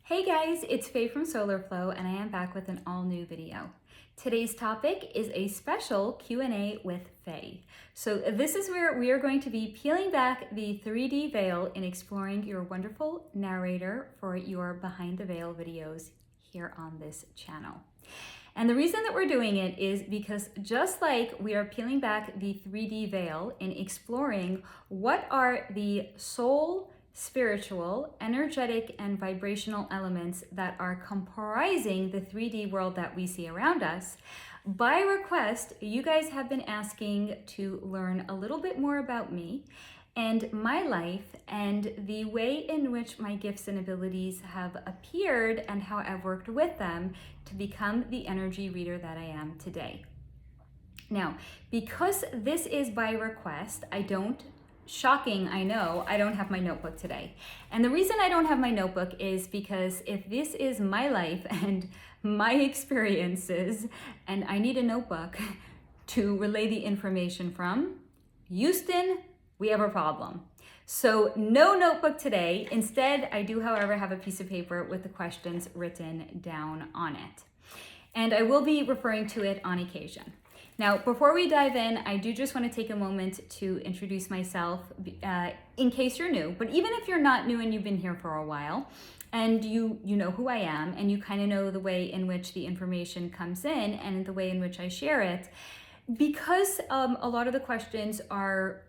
Hey guys, it's Faye from SoularFlow and I am back with an all new video. Today's topic is a special Q&A with Faye. So this is where we are going to be peeling back the 3D veil and exploring your wonderful narrator for your Behind the Veil videos here on this channel. And the reason that we're doing it is because just like we are peeling back the 3D veil and exploring what are the soul, spiritual, energetic, and vibrational elements that are comprising the 3D world that we see around us. By request, you guys have been asking to learn a little bit more about me and my life and the way in which my gifts and abilities have appeared and how I've worked with them to become the energy reader that I am today. Now, because this is by request, shocking, I know, I don't have my notebook today. And the reason I don't have my notebook is because if this is my life and my experiences, and I need a notebook to relay the information from, Houston, we have a problem. So no notebook today. Instead, I do, however, have a piece of paper with the questions written down on it. And I will be referring to it on occasion. Now, before we dive in, I do just want to take a moment to introduce myself in case you're new. But even if you're not new and you've been here for a while, and you know who I am, and you kind of know the way in which the information comes in and the way in which I share it, because a lot of the questions are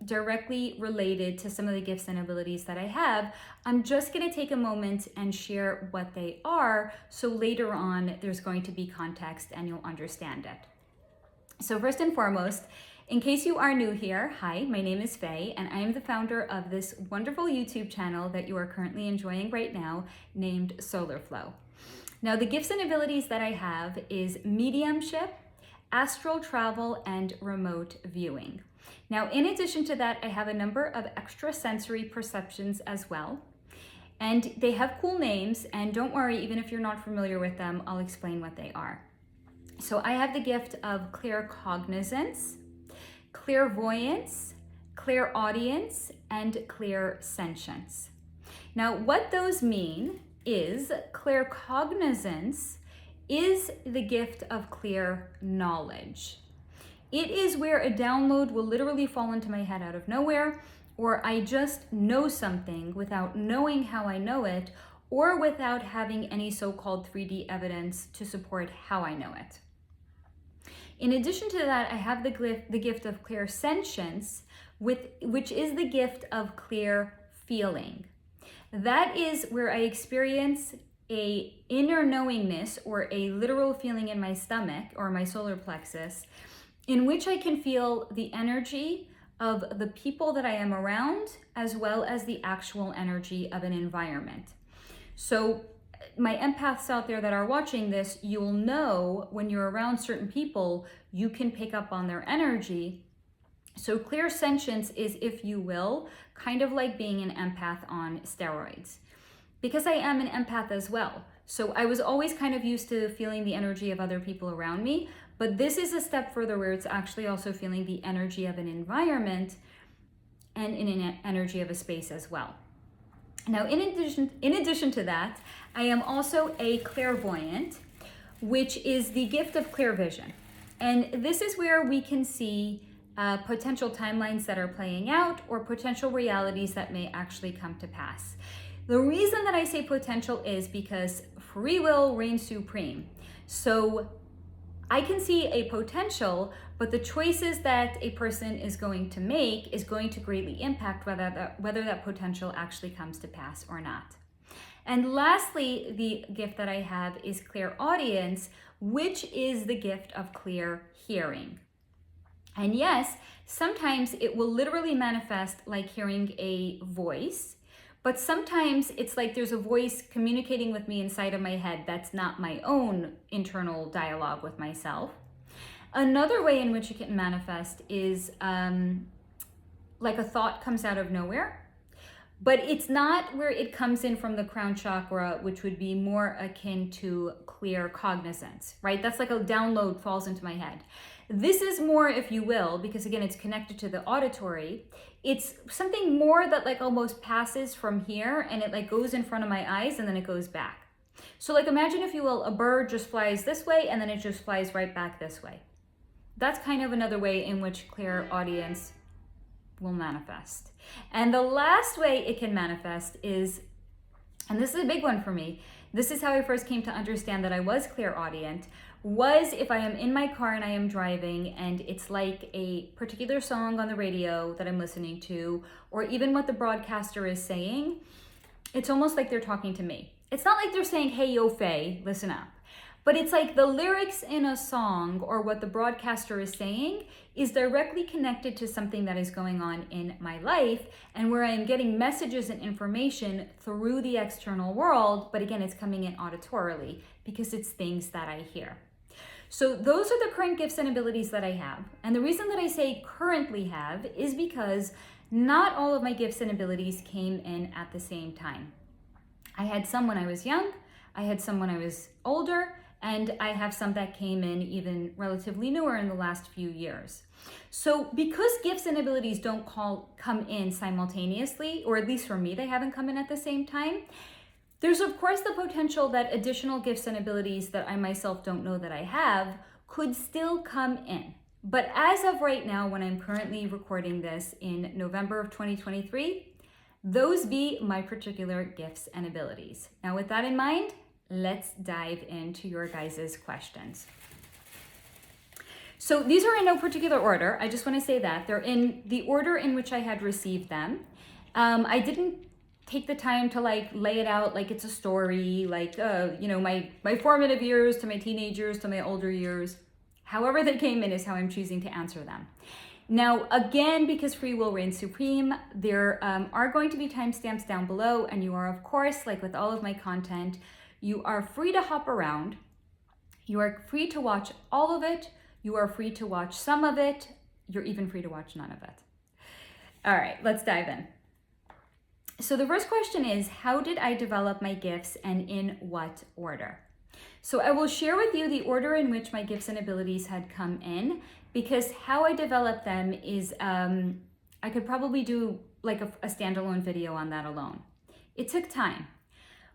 directly related to some of the gifts and abilities that I have, I'm just going to take a moment and share what they are, so later on there's going to be context and you'll understand it. So first and foremost, in case you are new here, hi, my name is Faye, and I am the founder of this wonderful YouTube channel that you are currently enjoying right now, named SoularFlow. Now, the gifts and abilities that I have is mediumship, astral travel, and remote viewing. Now, in addition to that, I have a number of extrasensory perceptions as well, and they have cool names, and don't worry, even if you're not familiar with them, I'll explain what they are. So I have the gift of claircognizance, clairvoyance, clairaudience, and clairsentience. Now, what those mean is claircognizance is the gift of clear knowledge. It is where a download will literally fall into my head out of nowhere, or I just know something without knowing how I know it, or without having any so-called 3D evidence to support how I know it. In addition to that, I have the gift of clairsentience, which is the gift of clear feeling. That is where I experience a inner knowingness or a literal feeling in my stomach or my solar plexus, in which I can feel the energy of the people that I am around, as well as the actual energy of an environment. So my empaths out there that are watching this, you'll know when you're around certain people, you can pick up on their energy. So clairsentience is, if you will, kind of like being an empath on steroids. Because I am an empath as well. So I was always kind of used to feeling the energy of other people around me, but this is a step further where it's actually also feeling the energy of an environment and in an energy of a space as well. Now, in addition to that, I am also a clairvoyant, which is the gift of clear vision. And this is where we can see potential timelines that are playing out or potential realities that may actually come to pass. The reason that I say potential is because free will reigns supreme. So I can see a potential, but the choices that a person is going to make is going to greatly impact whether that potential actually comes to pass or not. And lastly, the gift that I have is clairaudience, which is the gift of clear hearing. And yes, sometimes it will literally manifest like hearing a voice, but sometimes it's like there's a voice communicating with me inside of my head that's not my own internal dialogue with myself. Another way in which it can manifest is like a thought comes out of nowhere, but it's not where it comes in from the crown chakra, which would be more akin to clear cognizance, right? That's like a download falls into my head. This is more, if you will, because again, it's connected to the auditory, It's something more that like almost passes from here and it like goes in front of my eyes and then it goes back. So like imagine, if you will, a bird just flies this way and then it just flies right back this way. That's kind of another way in which clairaudience will manifest. And the last way it can manifest is, and this is a big one for me, this is how I first came to understand that I was clairaudient, was if I am in my car and I am driving and it's like a particular song on the radio that I'm listening to, or even what the broadcaster is saying, it's almost like they're talking to me. It's not like they're saying, hey, yo, Faye, listen up. But it's like the lyrics in a song or what the broadcaster is saying is directly connected to something that is going on in my life and where I am getting messages and information through the external world. But again, it's coming in auditorily because it's things that I hear. So those are the current gifts and abilities that I have. And the reason that I say currently have is because not all of my gifts and abilities came in at the same time. I had some when I was young, I had some when I was older, and I have some that came in even relatively newer in the last few years. So because gifts and abilities don't come in simultaneously, or at least for me, they haven't come in at the same time, there's of course the potential that additional gifts and abilities that I myself don't know that I have could still come in. But as of right now, when I'm currently recording this in November of 2023, those be my particular gifts and abilities. Now with that in mind, let's dive into your guys' questions. So these are in no particular order. I just want to say that they're in the order in which I had received them. I didn't take the time to like lay it out like it's a story, like, my formative years to my teenagers to my older years. However they came in is how I'm choosing to answer them. Now, again, because free will reigns supreme, there are going to be timestamps down below, and you are, of course, like with all of my content, you are free to hop around. You are free to watch all of it. You are free to watch some of it. You're even free to watch none of it. All right, let's dive in. So the first question is, how did I develop my gifts and in what order? So I will share with you the order in which my gifts and abilities had come in, because how I developed them is, I could probably do like a standalone video on that alone. It took time,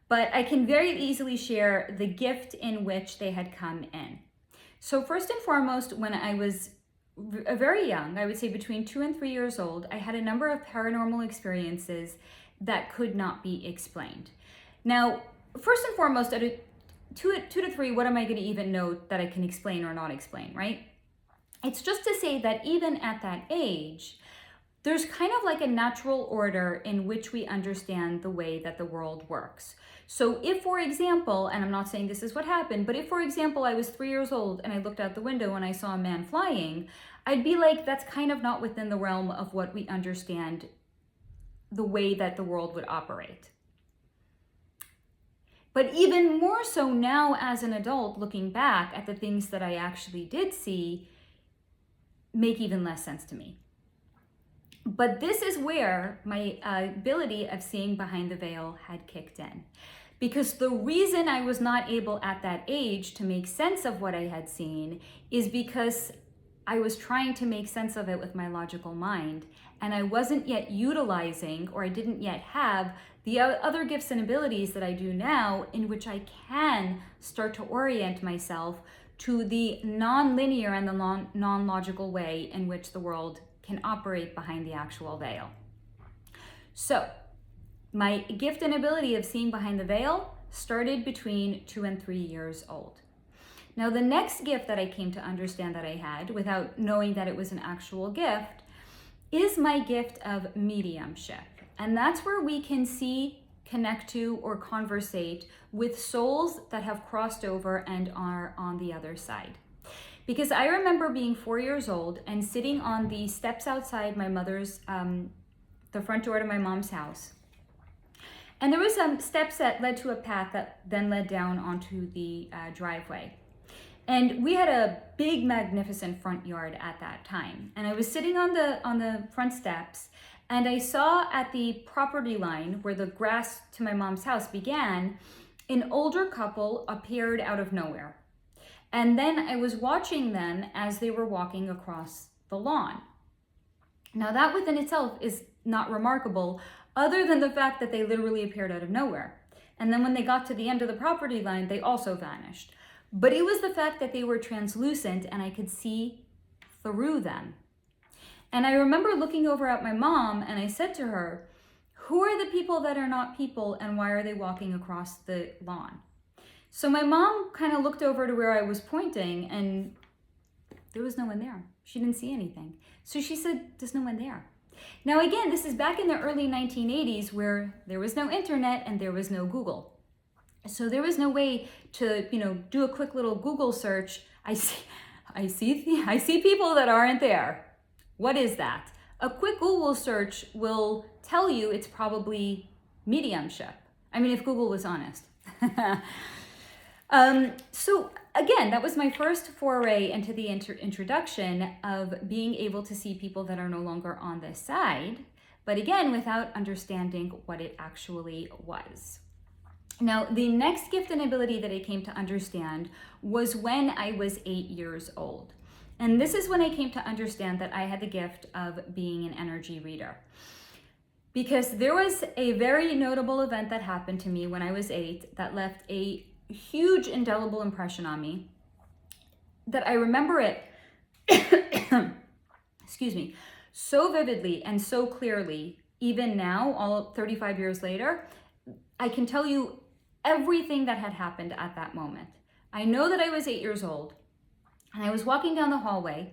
but I can very easily share the gift in which they had come in. So first and foremost, when I was very young, I would say between 2 and 3 years old, I had a number of paranormal experiences that could not be explained. Now, first and foremost, at 2 to 3, what am I going to even know that I can explain or not explain, right? It's just to say that even at that age, there's kind of like a natural order in which we understand the way that the world works. So if, for example, and I'm not saying this is what happened, but if, for example, I was 3 years old and I looked out the window and I saw a man flying, I'd be like, that's kind of not within the realm of what we understand the way that the world would operate. But even more so now as an adult, looking back at the things that I actually did see, make even less sense to me. But this is where my ability of seeing behind the veil had kicked in. Because the reason I was not able at that age to make sense of what I had seen is because I was trying to make sense of it with my logical mind, and I wasn't yet utilizing, or I didn't yet have the other gifts and abilities that I do now, in which I can start to orient myself to the non-linear and the non-logical way in which the world can operate behind the actual veil. So my gift and ability of seeing behind the veil started between 2 and 3 years old. Now, the next gift that I came to understand that I had, without knowing that it was an actual gift, is my gift of mediumship. And that's where we can see, connect to, or conversate with souls that have crossed over and are on the other side. Because I remember being 4 years old and sitting on the steps outside my mother's, the front door to my mom's house. And there was some steps that led to a path that then led down onto the driveway. And we had a big, magnificent front yard at that time. And I was sitting on the front steps, and I saw at the property line where the grass to my mom's house began, an older couple appeared out of nowhere. And then I was watching them as they were walking across the lawn. Now that within itself is not remarkable, other than the fact that they literally appeared out of nowhere. And then when they got to the end of the property line, they also vanished. But it was the fact that they were translucent and I could see through them. And I remember looking over at my mom and I said to her, who are the people that are not people and why are they walking across the lawn? So my mom kind of looked over to where I was pointing and there was no one there. She didn't see anything. So she said, there's no one there. Now again, this is back in the early 1980s where there was no internet and there was no Google. So there was no way to, do a quick little Google search. I see people that aren't there. What is that? A quick Google search will tell you it's probably mediumship. I mean, if Google was honest. So again, that was my first foray into the introduction of being able to see people that are no longer on this side, but again, without understanding what it actually was. Now, the next gift and ability that I came to understand was when I was 8 years old. And this is when I came to understand that I had the gift of being an energy reader. Because there was a very notable event that happened to me when I was 8 that left a huge indelible impression on me, that I remember it, excuse me, so vividly and so clearly, even now, all 35 years later, I can tell you everything that had happened at that moment. I know that I was 8 years old and I was walking down the hallway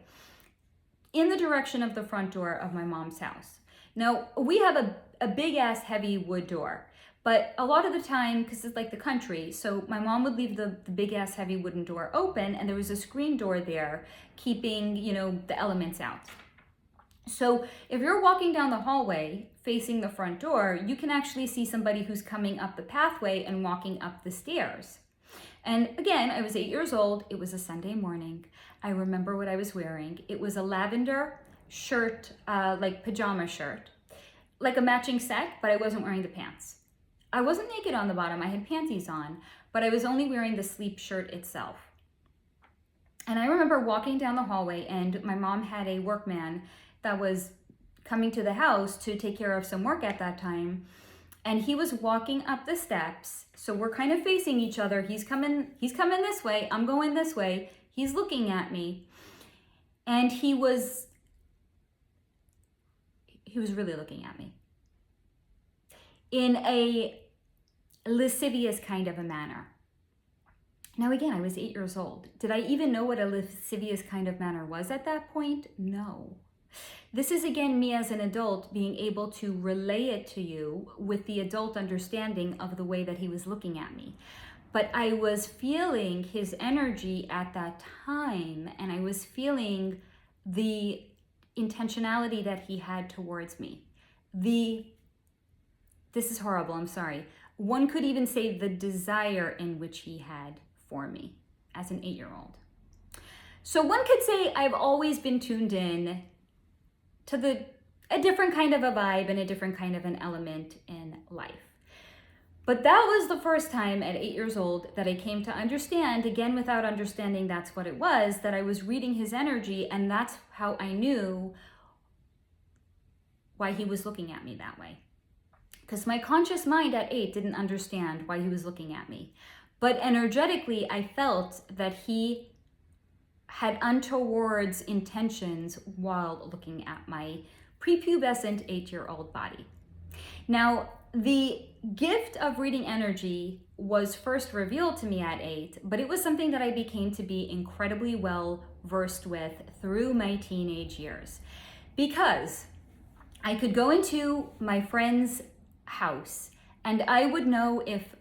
in the direction of the front door of my mom's house. Now, we have a big ass heavy wood door. But a lot of the time, because it's like the country, so my mom would leave the big ass heavy wooden door open and there was a screen door there keeping, the elements out. So if you're walking down the hallway facing the front door, you can actually see somebody who's coming up the pathway and walking up the stairs. And again, I was 8 years old. It was a Sunday morning. I remember what I was wearing. It was a lavender shirt, like pajama shirt, like a matching set, but I wasn't wearing the pants. I wasn't naked on the bottom, I had panties on, but I was only wearing the sleep shirt itself. And I remember walking down the hallway and my mom had a workman that was coming to the house to take care of some work at that time. And he was walking up the steps. So we're kind of facing each other. He's coming this way, I'm going this way. He's looking at me. And he was really looking at me in a lascivious kind of a manner. Now again, I was 8 years old. Did I even know what a lascivious kind of manner was at that point? No. This is again me as an adult being able to relay it to you with the adult understanding of the way that he was looking at me. But I was feeling his energy at that time and I was feeling the intentionality that he had towards me. This is horrible, I'm sorry. One could even say the desire in which he had for me as an 8-year-old. So one could say I've always been tuned in to a different kind of a vibe and a different kind of an element in life. But that was the first time at 8 years old that I came to understand, again without understanding that's what it was, that I was reading his energy and that's how I knew why he was looking at me that way. Because my conscious mind at 8 didn't understand why he was looking at me. But energetically, I felt that he had untoward intentions while looking at my prepubescent 8-year-old body. Now, the gift of reading energy was first revealed to me at 8, but it was something that I became to be incredibly well versed with through my teenage years. Because I could go into my friend's house and I would know if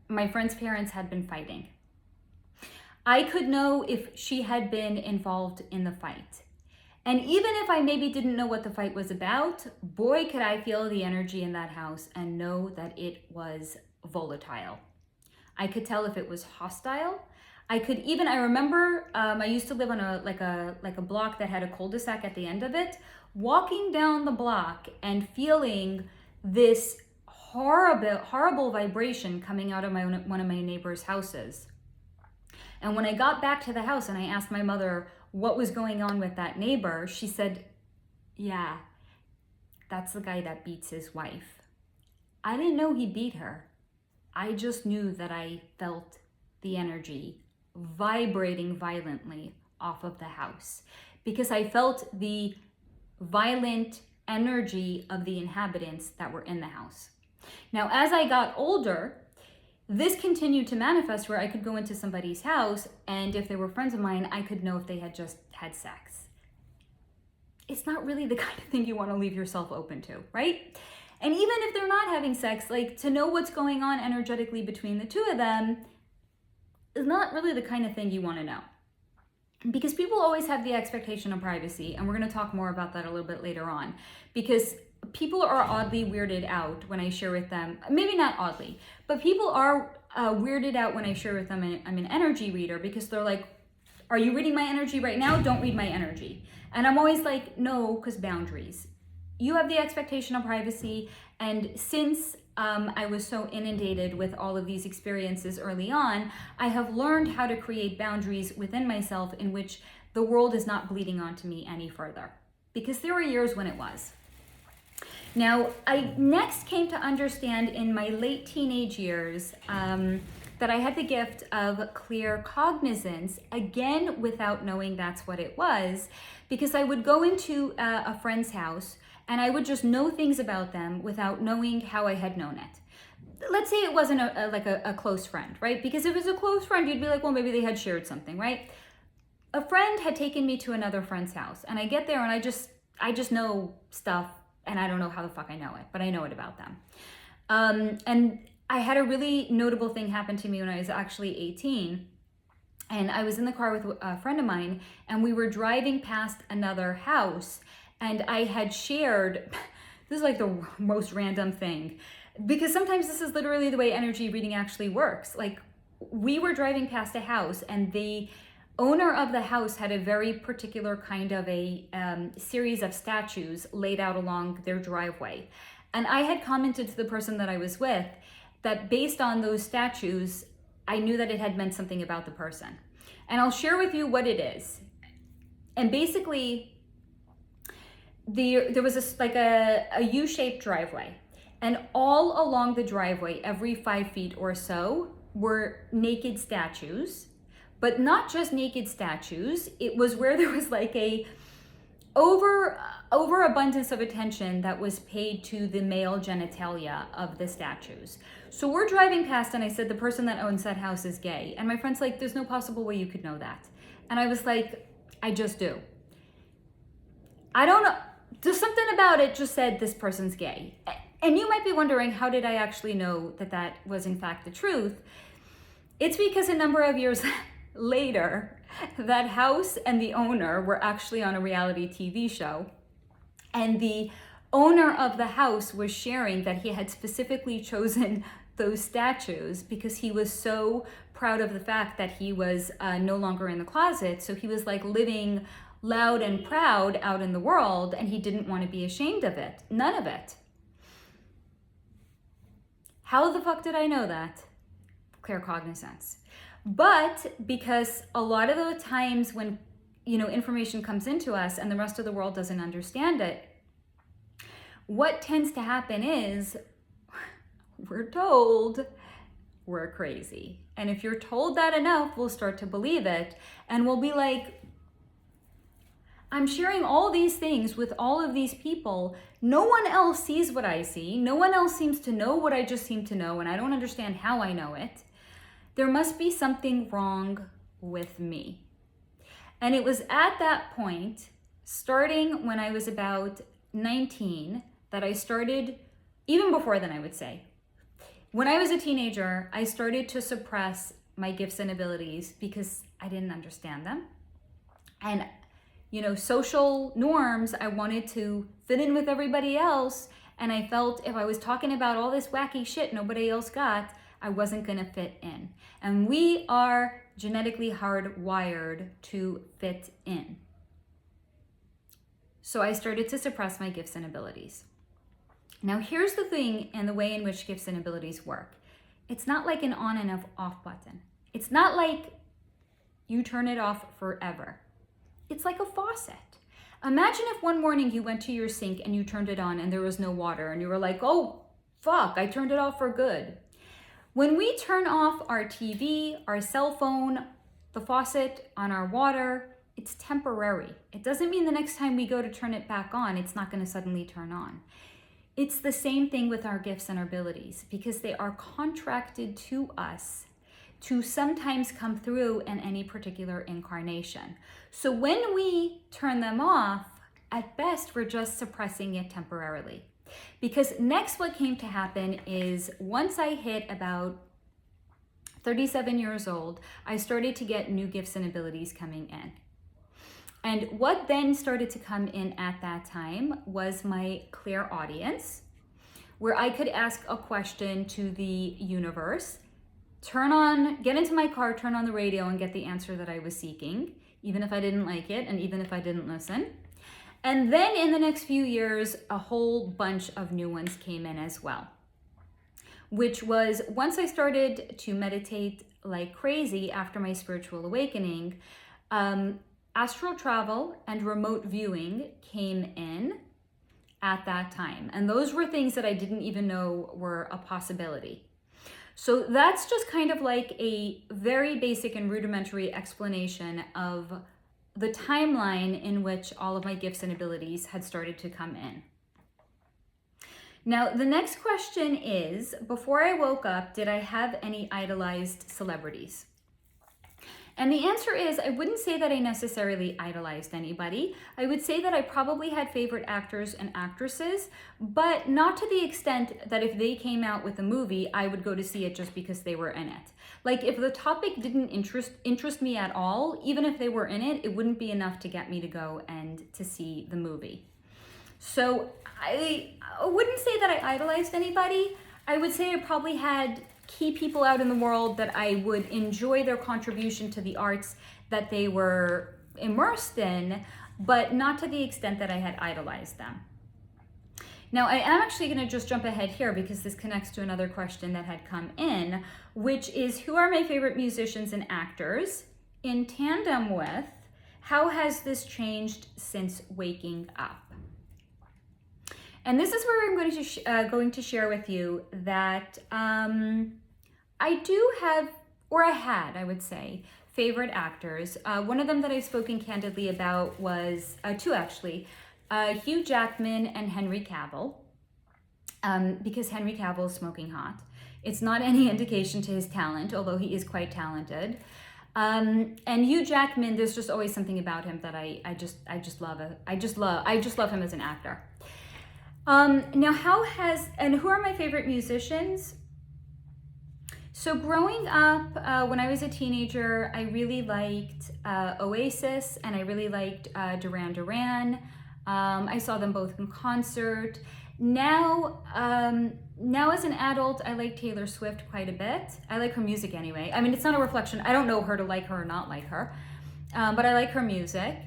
my friend's parents had been fighting. I could know if she had been involved in the fight. And even if I maybe didn't know what the fight was about, boy, could I feel the energy in that house and know that it was volatile. I could tell if it was hostile. I remember I used to live on a block that had a cul-de-sac at the end of it, walking down the block and feeling this horrible vibration coming out of one of my neighbor's houses. And when I got back to the house and I asked my mother what was going on with that neighbor, she said, Yeah, that's the guy that beats his wife. I didn't know he beat her. I just knew that I felt the energy vibrating violently off of the house because I felt the violent energy of the inhabitants that were in the house. Now, as I got older, this continued to manifest where I could go into somebody's house, and if they were friends of mine, I could know if they had just had sex. It's not really the kind of thing you want to leave yourself open to, right? And even if they're not having sex, like, to know what's going on energetically between the two of them is not really the kind of thing you want to know. Because people always have the expectation of privacy, and we're going to talk more about that a little bit later on, because people are oddly weirded out when I share with them, maybe not oddly, but people are weirded out when I share with them I'm an energy reader, because they're like, are you reading my energy right now? Don't read my energy. And I'm always like, no, because boundaries. You have the expectation of privacy, and since I was so inundated with all of these experiences early on, I have learned how to create boundaries within myself in which the world is not bleeding onto me any further. Because there were years when it was. Now, I next came to understand in my late teenage years that I had the gift of clear cognizance, again, without knowing that's what it was, because I would go into a friend's house and I would just know things about them without knowing how I had known it. Let's say it wasn't a close friend, right? Because if it was a close friend, you'd be like, well, maybe they had shared something, right? A friend had taken me to another friend's house, and I get there and I just know stuff, and I don't know how the fuck I know it, but I know it about them. And I had a really notable thing happen to me when I was actually 18. And I was in the car with a friend of mine, and we were driving past another house, and I had shared, this is like the most random thing, because sometimes this is literally the way energy reading actually works. Like, we were driving past a house, and the owner of the house had a very particular kind of a series of statues laid out along their driveway. And I had commented to the person that I was with that based on those statues, I knew that it had meant something about the person. And I'll share with you what it is. And basically, there was a U-shaped driveway. And all along the driveway, every 5 feet or so, were naked statues. But not just naked statues. It was where there was like a overabundance of attention that was paid to the male genitalia of the statues. So we're driving past, and I said, the person that owns that house is gay. And my friend's like, there's no possible way you could know that. And I was like, I just do. I don't know. There's something about it just said this person's gay. And you might be wondering, how did I actually know that that was in fact the truth? It's because a number of years later, that house and the owner were actually on a reality TV show. And the owner of the house was sharing that he had specifically chosen those statues because he was so proud of the fact that he was no longer in the closet. So he was like living loud and proud out in the world, and he didn't want to be ashamed of it. None of it. How the fuck did I know that? Clear cognizance. But because a lot of the times when, information comes into us and the rest of the world doesn't understand it, what tends to happen is we're told we're crazy. And if you're told that enough, we'll start to believe it. And we'll be like, I'm sharing all these things with all of these people. No one else sees what I see. No one else seems to know what I just seem to know, and I don't understand how I know it. There must be something wrong with me. And it was at that point, starting when I was about 19, that I started, even before then I would say, when I was a teenager, I started to suppress my gifts and abilities because I didn't understand them. And social norms, I wanted to fit in with everybody else. And I felt if I was talking about all this wacky shit nobody else got, I wasn't gonna fit in. And we are genetically hardwired to fit in. So I started to suppress my gifts and abilities. Now here's the thing and the way in which gifts and abilities work. It's not like an on and off button. It's not like you turn it off forever. It's like a faucet. Imagine if one morning you went to your sink and you turned it on and there was no water and you were like, oh, fuck, I turned it off for good. When we turn off our TV, our cell phone, the faucet on our water, it's temporary. It doesn't mean the next time we go to turn it back on, it's not going to suddenly turn on. It's the same thing with our gifts and our abilities, because they are contracted to us to sometimes come through in any particular incarnation. So when we turn them off, at best, we're just suppressing it temporarily. Because next what came to happen is once I hit about 37 years old, I started to get new gifts and abilities coming in. And what then started to come in at that time was my clairaudience, where I could ask a question to the universe, get into my car, turn on the radio, and get the answer that I was seeking, even if I didn't like it and even if I didn't listen. And then in the next few years, a whole bunch of new ones came in as well, which was once I started to meditate like crazy after my spiritual awakening, astral travel and remote viewing came in at that time. And those were things that I didn't even know were a possibility. So that's just kind of like a very basic and rudimentary explanation of the timeline in which all of my gifts and abilities had started to come in. Now, the next question is, before I woke up, did I have any idolized celebrities? And the answer is, I wouldn't say that I necessarily idolized anybody. I would say that I probably had favorite actors and actresses, but not to the extent that if they came out with a movie, I would go to see it just because they were in it. Like if the topic didn't interest me at all, even if they were in it, it wouldn't be enough to get me to go and to see the movie. So I wouldn't say that I idolized anybody. I would say I probably had key people out in the world that I would enjoy their contribution to the arts that they were immersed in, but not to the extent that I had idolized them. Now, I am actually going to just jump ahead here because this connects to another question that had come in, which is, who are my favorite musicians and actors? In tandem with, how has this changed since waking up? And this is where I'm going to share with you that I do have, or I had, I would say, favorite actors. One of them that I've spoken candidly about was, two actually, Hugh Jackman and Henry Cavill, because Henry Cavill is smoking hot. It's not any indication to his talent, although he is quite talented. And Hugh Jackman, there's just always something about him that I just love. I just love him as an actor. Now, who are my favorite musicians? So growing up, when I was a teenager, I really liked Oasis and I really liked Duran Duran. I saw them both in concert. Now as an adult, I like Taylor Swift quite a bit. I like her music anyway. I mean, it's not a reflection. I don't know her to like her or not like her, but I like her music.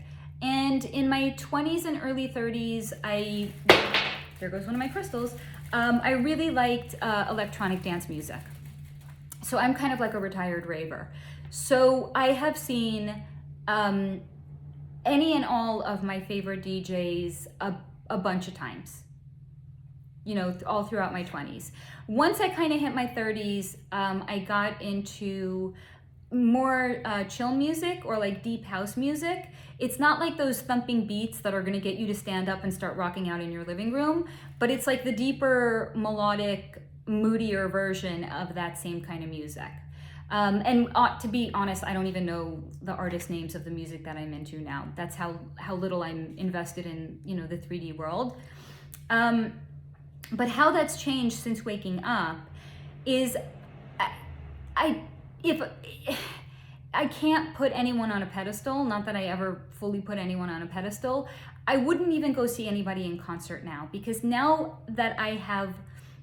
And in my 20s and early 30s, there goes one of my crystals. I really liked electronic dance music. So I'm kind of like a retired raver. So I have seen any and all of my favorite DJs a bunch of times, you know, all throughout my 20s. Once I kind of hit my 30s, I got into more chill music or like deep house music. It's not like those thumping beats that are going to get you to stand up and start rocking out in your living room, but it's like the deeper, melodic, moodier version of that same kind of music. And to be honest, I don't even know the artist names of the music that I'm into now. That's how little I'm invested in, you know, the 3D world. But how that's changed since waking up is I can't put anyone on a pedestal, not that I ever fully put anyone on a pedestal. I wouldn't even go see anybody in concert now, because now that I have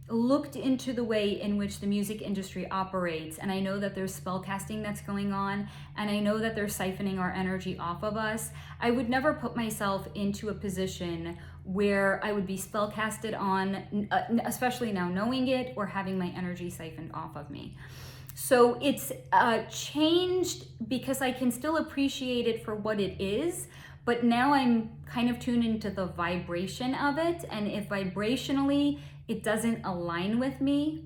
looked into the way in which the music industry operates, and I know that there's spell casting that's going on, and I know that they're siphoning our energy off of us, I would never put myself into a position where I would be spell casted on, especially now knowing it, or having my energy siphoned off of me. So it's changed because I can still appreciate it for what it is, but now I'm kind of tuned into the vibration of it. And if vibrationally it doesn't align with me,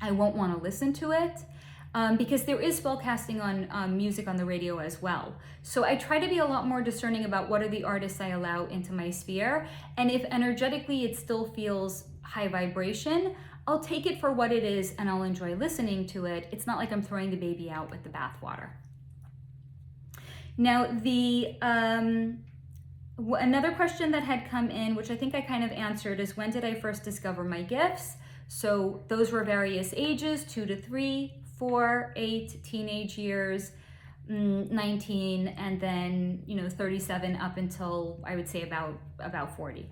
I won't want to listen to it. Because there is spellcasting on music on the radio as well. So I try to be a lot more discerning about what are the artists I allow into my sphere. And if energetically it still feels high vibration, I'll take it for what it is and I'll enjoy listening to it. It's not like I'm throwing the baby out with the bathwater. Now, another question that had come in, which I think I kind of answered, is when did I first discover my gifts? So those were various ages, 2 to 3, 4, 8, teenage years, 19, and then 37 up until I would say about 40.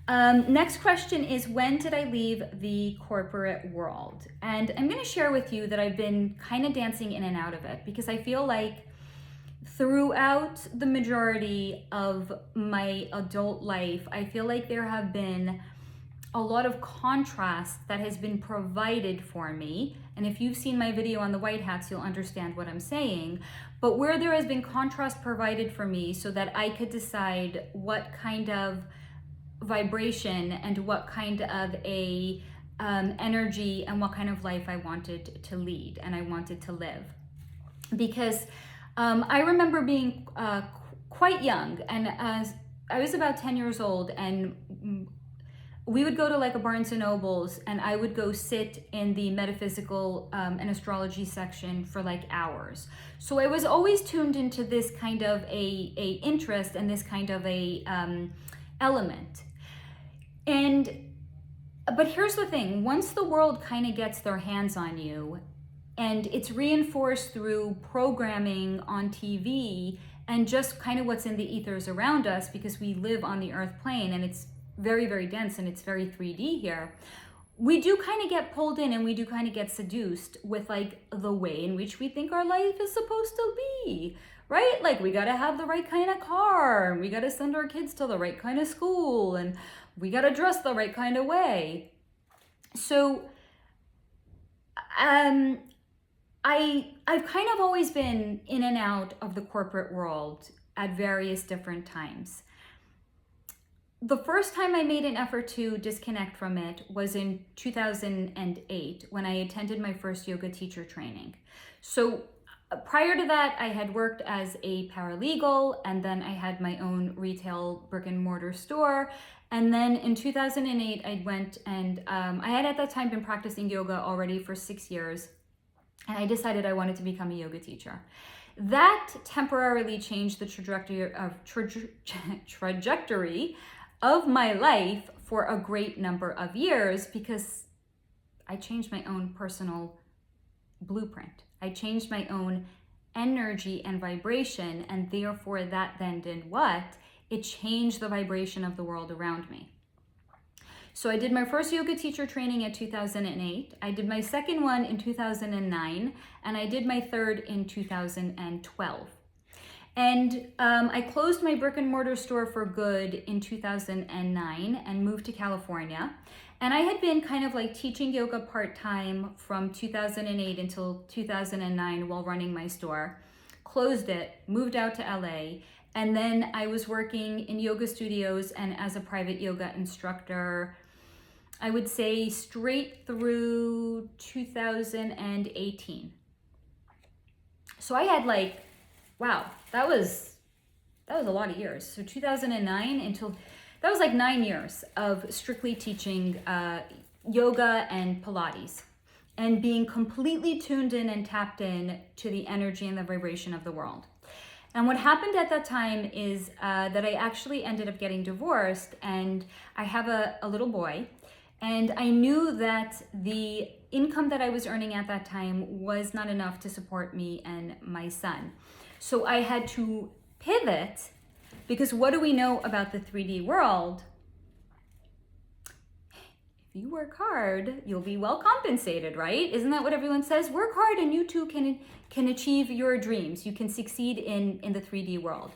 Next question is, when did I leave the corporate world? And I'm going to share with you that I've been kind of dancing in and out of it, because I feel like throughout the majority of my adult life, I feel like there have been a lot of contrast that has been provided for me. And if you've seen my video on the white hats, you'll understand what I'm saying. But where there has been contrast provided for me so that I could decide what kind of vibration and what kind of a energy and what kind of life I wanted to lead and I wanted to live. Because I remember being quite young, and I was about 10 years old, and we would go to like a Barnes and Nobles, and I would go sit in the metaphysical and astrology section for like hours. So I was always tuned into this kind of a interest and this kind of a element. But here's the thing, once the world kind of gets their hands on you, and it's reinforced through programming on TV and just kind of what's in the ethers around us, because we live on the earth plane and it's very, very dense and it's very 3D here, we do kind of get pulled in and we do kind of get seduced with like the way in which we think our life is supposed to be, right? Like we got to have the right kind of car, and we got to send our kids to the right kind of school, and we got to dress the right kind of way. So I've kind of always been in and out of the corporate world at various different times. The first time I made an effort to disconnect from it was in 2008 when I attended my first yoga teacher training. So prior to that, I had worked as a paralegal, and then I had my own retail brick and mortar store. And then in 2008, I went and I had at that time been practicing yoga already for 6 years. And I decided I wanted to become a yoga teacher. That temporarily changed the trajectory of my life for a great number of years, because I changed my own personal blueprint. I changed my own energy and vibration, and therefore that then did what? It changed the vibration of the world around me. So I did my first yoga teacher training in 2008. I did my second one in 2009, and I did my third in 2012. And I closed my brick and mortar store for good in 2009 and moved to California. And I had been kind of like teaching yoga part-time from 2008 until 2009 while running my store. Closed it, moved out to LA, and then I was working in yoga studios and as a private yoga instructor, I would say straight through 2018. So I had like, wow, that was a lot of years. So 2009 until, that was like 9 years of strictly teaching yoga and Pilates and being completely tuned in and tapped in to the energy and the vibration of the world. And what happened at that time is that I actually ended up getting divorced, and I have a little boy. And I knew that the income that I was earning at that time was not enough to support me and my son. So I had to pivot, because what do we know about the 3D world? If you work hard, you'll be well compensated, right? Isn't that what everyone says? Work hard and you too can achieve your dreams. You can succeed in the 3D world.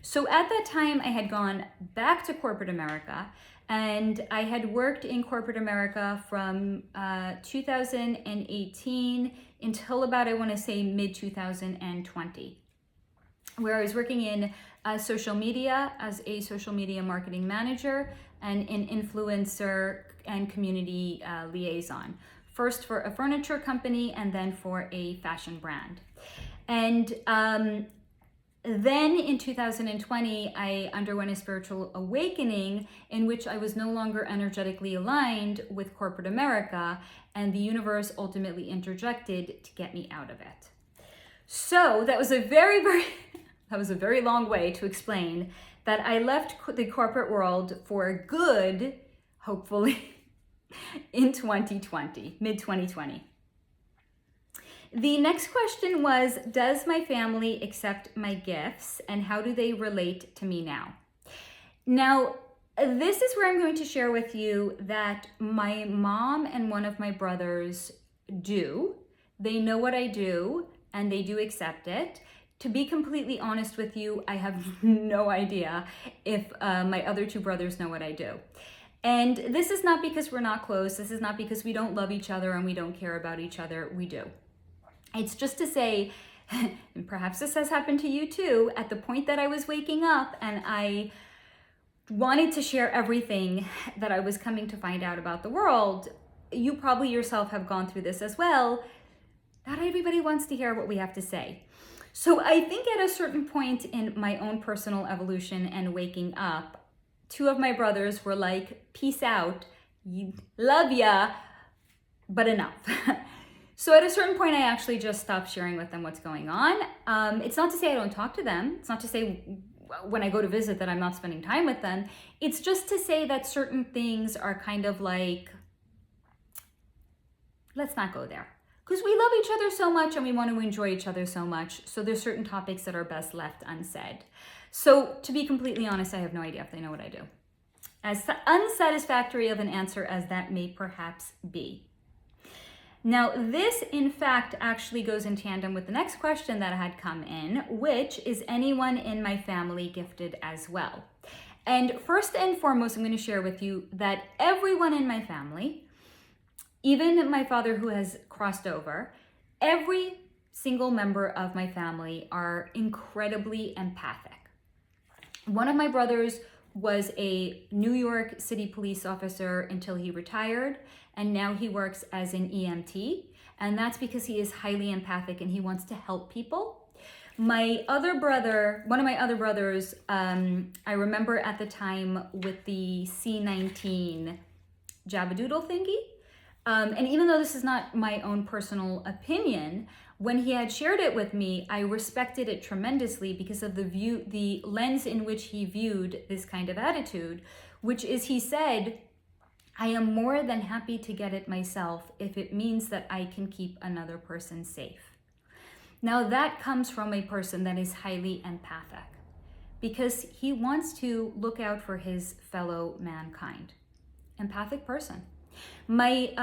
So at that time, I had gone back to corporate America, and I had worked in corporate America from 2018 until about, I want to say, mid-2020. where I was working in social media as a social media marketing manager and an influencer and community liaison. First for a furniture company and then for a fashion brand. And then in 2020, I underwent a spiritual awakening in which I was no longer energetically aligned with corporate America, and the universe ultimately interjected to get me out of it. So that was a very long way to explain that I left the corporate world for good, hopefully, in 2020, mid-2020. The next question was, does my family accept my gifts and how do they relate to me now? Now, this is where I'm going to share with you that my mom and one of my brothers do. They know what I do and they do accept it. To be completely honest with you, I have no idea if my other two brothers know what I do. And this is not because we're not close. This is not because we don't love each other and we don't care about each other. We do. It's just to say, and perhaps this has happened to you too, at the point that I was waking up and I wanted to share everything that I was coming to find out about the world, you probably yourself have gone through this as well. Not everybody wants to hear what we have to say. So I think at a certain point in my own personal evolution and waking up, two of my brothers were like, peace out, love ya, but enough. So at a certain point, I actually just stopped sharing with them what's going on. It's not to say I don't talk to them. It's not to say when I go to visit that I'm not spending time with them. It's just to say that certain things are kind of like, let's not go there. Because we love each other so much and we want to enjoy each other so much. So there's certain topics that are best left unsaid. So to be completely honest, I have no idea if they know what I do. As unsatisfactory of an answer as that may perhaps be. Now, this, in fact, actually goes in tandem with the next question that had come in, which is anyone in my family gifted as well? And first and foremost, I'm going to share with you that everyone in my family, even my father who has crossed over, every single member of my family are incredibly empathic. One of my brothers was a New York City police officer until he retired, and now he works as an EMT, and that's because he is highly empathic and he wants to help people. My other brother, one of my other brothers, I remember at the time with the C-19 Jabadoodle thingy, and even though this is not my own personal opinion, when he had shared it with me, I respected it tremendously because of the lens in which he viewed this kind of attitude, which is he said, I am more than happy to get it myself if it means that I can keep another person safe. Now that comes from a person that is highly empathic because he wants to look out for his fellow mankind. Empathic person. My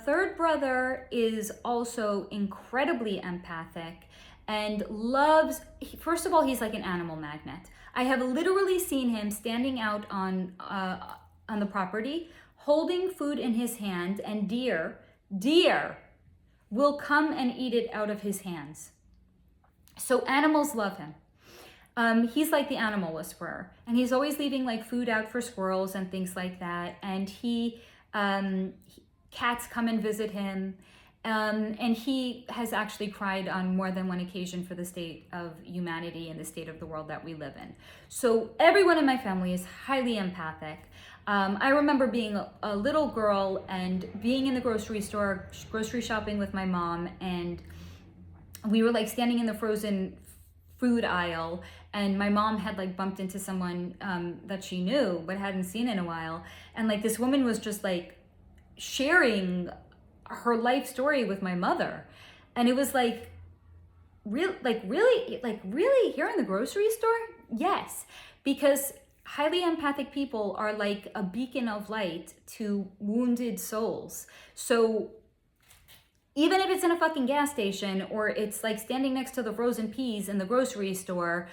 third brother is also incredibly empathic and loves, first of all, he's like an animal magnet. I have literally seen him standing out on the property, holding food in his hand, and deer will come and eat it out of his hands. So animals love him. He's like the animal whisperer, and he's always leaving like food out for squirrels and things like that. And cats come and visit him, and he has actually cried on more than one occasion for the state of humanity and the state of the world that we live in. So everyone in my family is highly empathic. I remember being a little girl and being in the grocery store, grocery shopping with my mom, and we were like standing in the frozen food aisle, and my mom had like bumped into someone that she knew but hadn't seen in a while, and like this woman was just like sharing her life story with my mother, and it was like really here in the grocery store? Yes, because highly empathic people are like a beacon of light to wounded souls. So even if it's in a fucking gas station or it's like standing next to the frozen peas in the grocery store,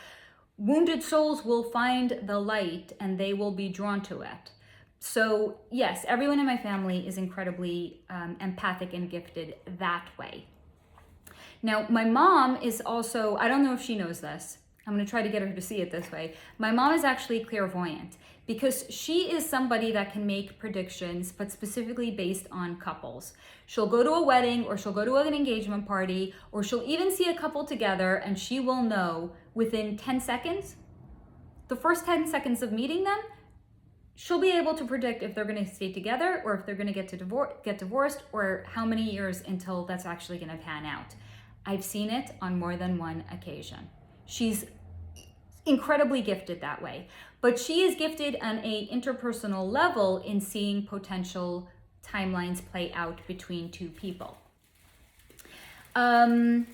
wounded souls will find the light and they will be drawn to it. So yes, everyone in my family is incredibly empathic and gifted that way. Now, my mom is also, I don't know if she knows this, I'm going to try to get her to see it this way. My mom is actually clairvoyant because she is somebody that can make predictions, but specifically based on couples. She'll go to a wedding, or she'll go to an engagement party, or she'll even see a couple together, and she will know within 10 seconds, the first 10 seconds of meeting them, she'll be able to predict if they're going to stay together, or if they're going to get divorced, or how many years until that's actually going to pan out. I've seen it on more than one occasion. She's incredibly gifted that way, but she is gifted on a interpersonal level in seeing potential timelines play out between two people. One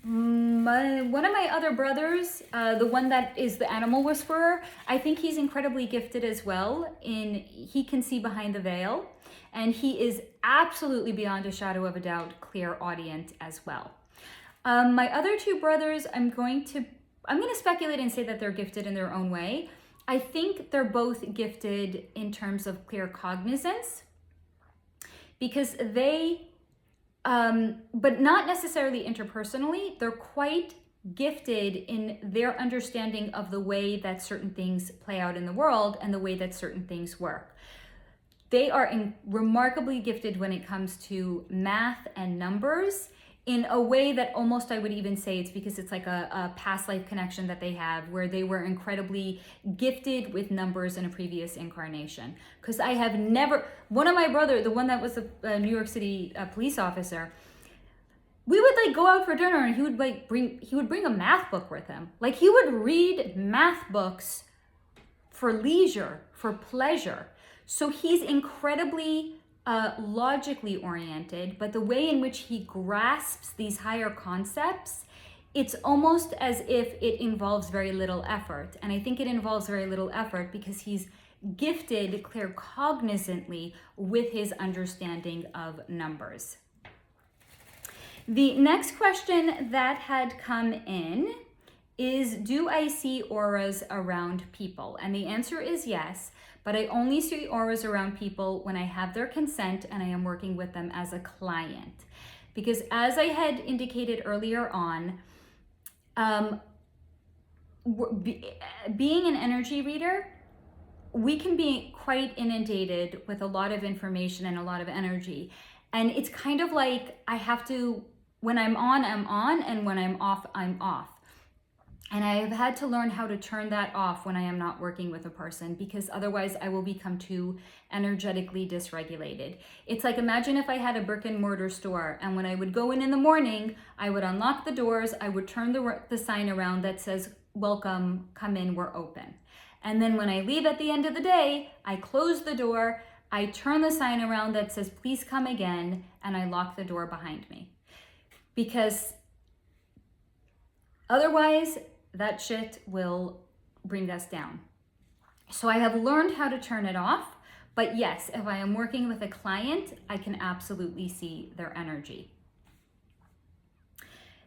of my other brothers, the one that is the animal whisperer, I think he's incredibly gifted as well. He can see behind the veil, and he is absolutely beyond a shadow of a doubt clairaudient as well. My other two brothers, I'm going to speculate and say that they're gifted in their own way. I think they're both gifted in terms of claircognizance, because they, but not necessarily interpersonally, they're quite gifted in their understanding of the way that certain things play out in the world and the way that certain things work. They are remarkably gifted when it comes to math and numbers, in a way that almost I would even say it's because it's like a past life connection that they have, where they were incredibly gifted with numbers in a previous incarnation. Because I have never, one of my brother, the one that was a New York City police officer, we would like go out for dinner, and he would bring a math book with him. Like, he would read math books for leisure, for pleasure. So he's incredibly logically oriented, but the way in which he grasps these higher concepts, it's almost as if it involves very little effort. And I think it involves very little effort because he's gifted claircognizantly with his understanding of numbers. The next question that had come in is, do I see auras around people? And the answer is yes. But I only see auras around people when I have their consent and I am working with them as a client. Because as I had indicated earlier on, being an energy reader, we can be quite inundated with a lot of information and a lot of energy. And it's kind of like I have to, when I'm on, and when I'm off, I'm off. And I have had to learn how to turn that off when I am not working with a person, because otherwise I will become too energetically dysregulated. It's like, imagine if I had a brick and mortar store, and when I would go in the morning, I would unlock the doors, I would turn the sign around that says, welcome, come in, we're open. And then when I leave at the end of the day, I close the door, I turn the sign around that says, please come again, and I lock the door behind me. Because otherwise, that shit will bring us down. So I have learned how to turn it off, but yes, if I am working with a client, I can absolutely see their energy.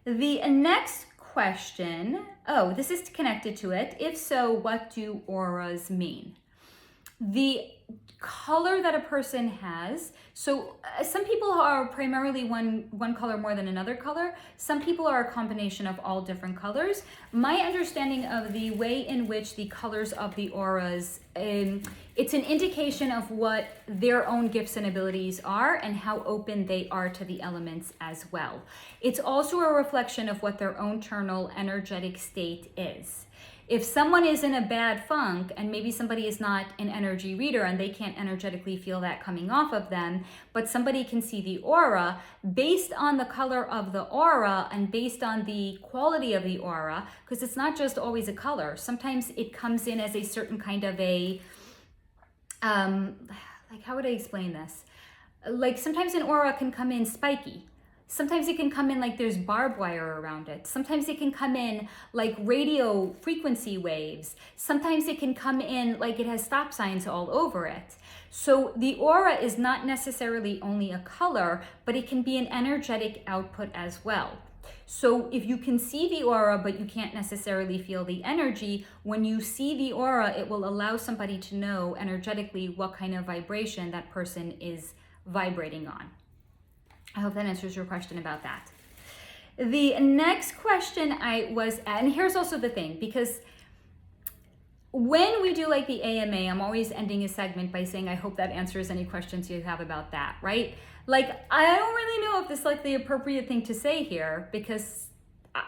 The next question, this is connected to it. If so, what do auras mean? The color that a person has. So some people are primarily one color more than another color. Some people are a combination of all different colors. My understanding of the way in which the colors of the auras, it's an indication of what their own gifts and abilities are and how open they are to the elements as well. It's also a reflection of what their own internal energetic state is. If someone is in a bad funk, and maybe somebody is not an energy reader and they can't energetically feel that coming off of them, but somebody can see the aura, based on the color of the aura and based on the quality of the aura, because it's not just always a color. Sometimes it comes in as a certain kind of a, like, how would I explain this? Like, sometimes an aura can come in spiky. Sometimes it can come in like there's barbed wire around it. Sometimes it can come in like radio frequency waves. Sometimes it can come in like it has stop signs all over it. So the aura is not necessarily only a color, but it can be an energetic output as well. So if you can see the aura, but you can't necessarily feel the energy, when you see the aura, it will allow somebody to know energetically what kind of vibration that person is vibrating on. I hope that answers your question about that. The next question and here's also the thing, because when we do like the AMA, I'm always ending a segment by saying, I hope that answers any questions you have about that, right? Like, I don't really know if this is like the appropriate thing to say here, because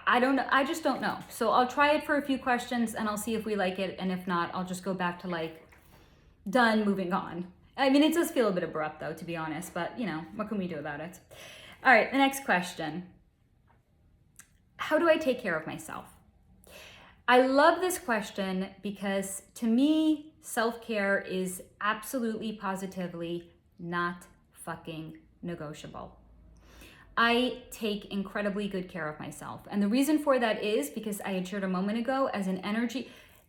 I don't know. I just don't know. So I'll try it for a few questions and I'll see if we like it. And if not, I'll just go back to like, done, moving on. I mean, it does feel a bit abrupt though, to be honest, but you know, what can we do about it? All right, the next question. How do I take care of myself? I love this question because to me, self-care is absolutely positively not fucking negotiable. I take incredibly good care of myself. And the reason for that is because I had shared a moment ago,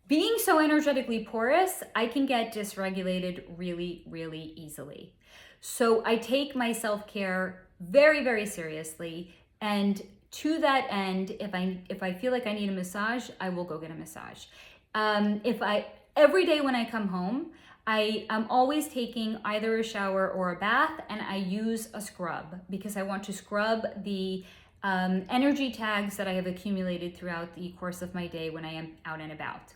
being so energetically porous, I can get dysregulated really, really easily. So I take my self-care very, very seriously. And to that end, if I feel like I need a massage, I will go get a massage. Every day when I come home, I am always taking either a shower or a bath, and I use a scrub because I want to scrub the energy tags that I have accumulated throughout the course of my day when I am out and about.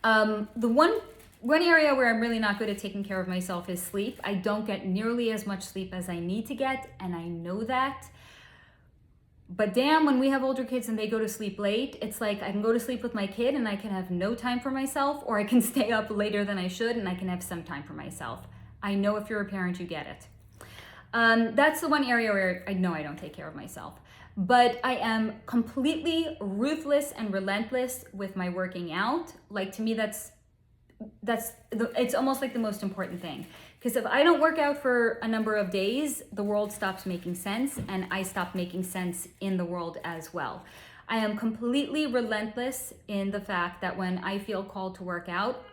The one area where I'm really not good at taking care of myself is sleep. I don't get nearly as much sleep as I need to get, and I know that. But damn, when we have older kids and they go to sleep late, it's like I can go to sleep with my kid and I can have no time for myself, or I can stay up later than I should and I can have some time for myself. I know if you're a parent, you get it. That's the one area where I know I don't take care of myself. But I am completely ruthless and relentless with my working out. Like, to me, it's almost like the most important thing. Because if I don't work out for a number of days, the world stops making sense, and I stop making sense in the world as well. I am completely relentless in the fact that when I feel called to work out,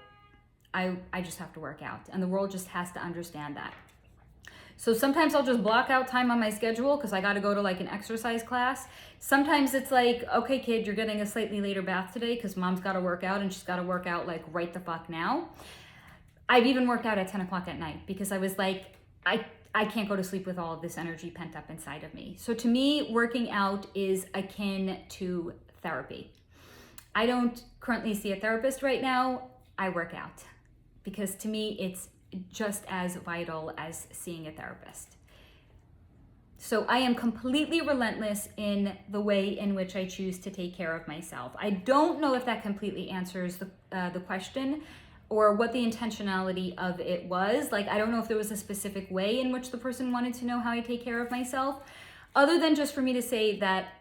I just have to work out, and the world just has to understand that. So sometimes I'll just block out time on my schedule because I got to go to like an exercise class. Sometimes it's like, okay, kid, you're getting a slightly later bath today because mom's got to work out and she's got to work out like right the fuck now. I've even worked out at 10 o'clock at night because I was like, I can't go to sleep with all of this energy pent up inside of me. So to me, working out is akin to therapy. I don't currently see a therapist right now. I work out because to me, it's just as vital as seeing a therapist. So I am completely relentless in the way in which I choose to take care of myself. I don't know if that completely answers the question or what the intentionality of it was. Like, I don't know if there was a specific way in which the person wanted to know how I take care of myself, other than just for me to say that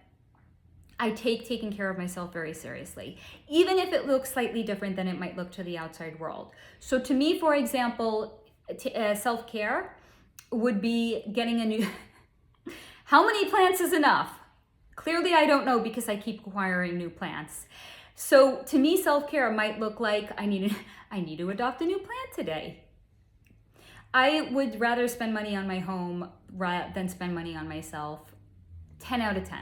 I take taking care of myself very seriously, even if it looks slightly different than it might look to the outside world. So to me, for example, self-care would be getting a new... How many plants is enough? Clearly, I don't know because I keep acquiring new plants. So to me, self-care might look like I need to adopt a new plant today. I would rather spend money on my home than spend money on myself 10 out of 10.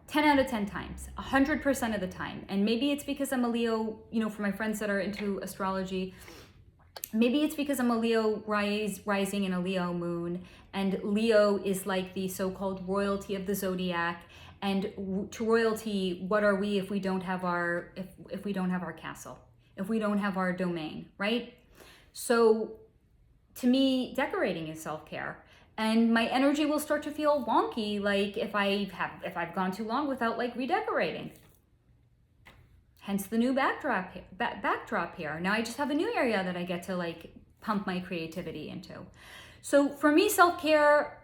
10 out of 10 times, 100% of the time. And maybe it's because I'm a Leo, for my friends that are into astrology, maybe it's because I'm a Leo rising and a Leo moon, and Leo is like the so-called royalty of the zodiac. And to royalty, what are we if we don't have our if we don't have our castle, if we don't have our domain, right? So to me, decorating is self-care. And my energy will start to feel wonky, like if I've gone too long without like redecorating. Hence the new backdrop here. Now I just have a new area that I get to like pump my creativity into. So for me, self-care,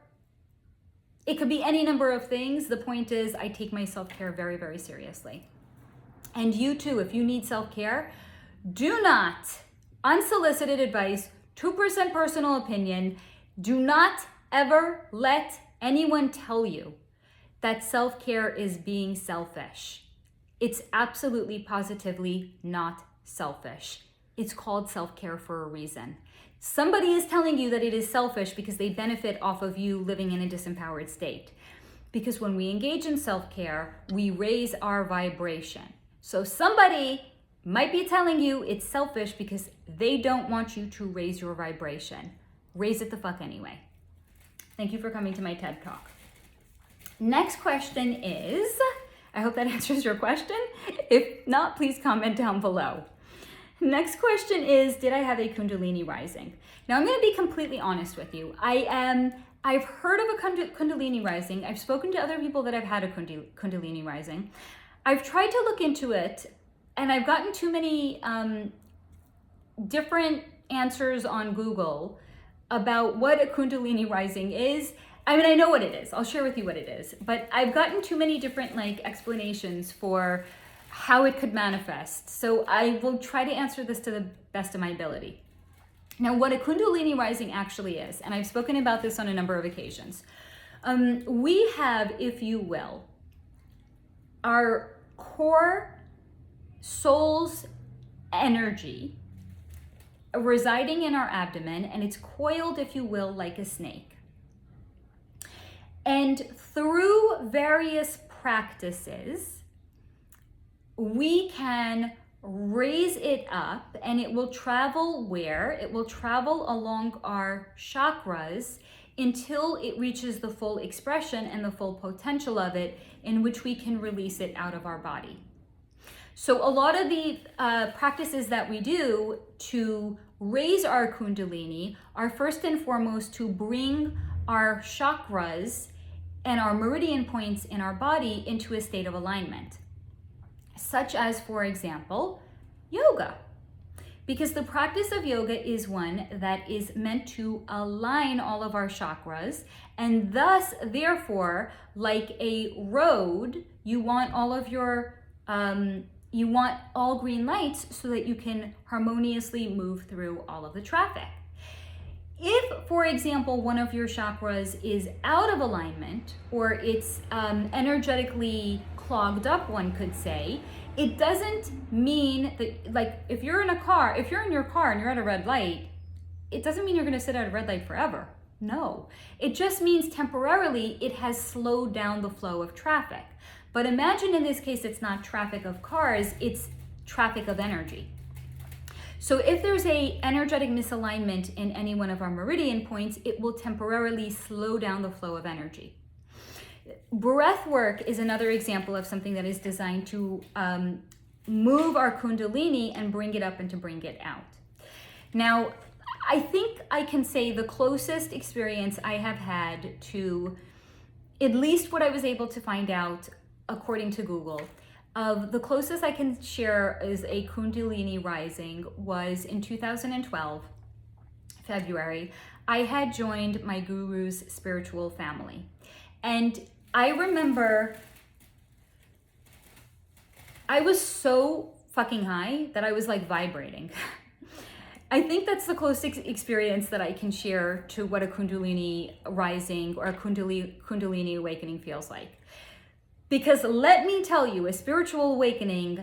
it could be any number of things. The point is I take my self-care very, very seriously. And you too, if you need self-care, do not, unsolicited advice, 2% personal opinion, do not ever let anyone tell you that self-care is being selfish. It's absolutely positively not selfish. It's called self-care for a reason. Somebody is telling you that it is selfish because they benefit off of you living in a disempowered state. Because when we engage in self-care, we raise our vibration. So somebody might be telling you it's selfish because they don't want you to raise your vibration. Raise it the fuck anyway. Thank you for coming to my TED Talk. Next question is, I hope that answers your question. If not, please comment down below. Next question is, did I have a Kundalini rising? Now I'm going to be completely honest with you. I've heard of a Kundalini rising. I've spoken to other people that have had a Kundalini rising. I've tried to look into it, and I've gotten too many different answers on Google about what a Kundalini rising is. I mean, I know what it is. I'll share with you what it is, but I've gotten too many different explanations for how it could manifest. So I will try to answer this to the best of my ability. Now, what a Kundalini rising actually is, and I've spoken about this on a number of occasions, we have, if you will, our core soul's energy residing in our abdomen, and it's coiled, if you will, like a snake. And through various practices, we can raise it up, and it will travel where? It will travel along our chakras until it reaches the full expression and the full potential of it, in which we can release it out of our body. So a lot of the practices that we do to raise our Kundalini are first and foremost to bring our chakras and our meridian points in our body into a state of alignment, such as, for example, yoga. Because the practice of yoga is one that is meant to align all of our chakras, and thus, therefore, like a road, you want all of your, you want all green lights so that you can harmoniously move through all of the traffic. If, for example, one of your chakras is out of alignment, or it's energetically clogged up, one could say, it doesn't mean that, if you're in your car and you're at a red light, it doesn't mean you're going to sit at a red light forever. No, it just means temporarily it has slowed down the flow of traffic. But imagine in this case, it's not traffic of cars, it's traffic of energy. So if there's a energetic misalignment in any one of our meridian points, it will temporarily slow down the flow of energy. Breath work is another example of something that is designed to move our Kundalini and bring it up and to bring it out. Now, I think I can say the closest experience I have had to at least what I was able to find out according to Google, the closest I can share is a Kundalini rising was in 2012, February. I had joined my guru's spiritual family. And I remember I was so fucking high that I was vibrating. I think that's the closest experience that I can share to what a Kundalini rising or a Kundalini awakening feels like. Because let me tell you, a spiritual awakening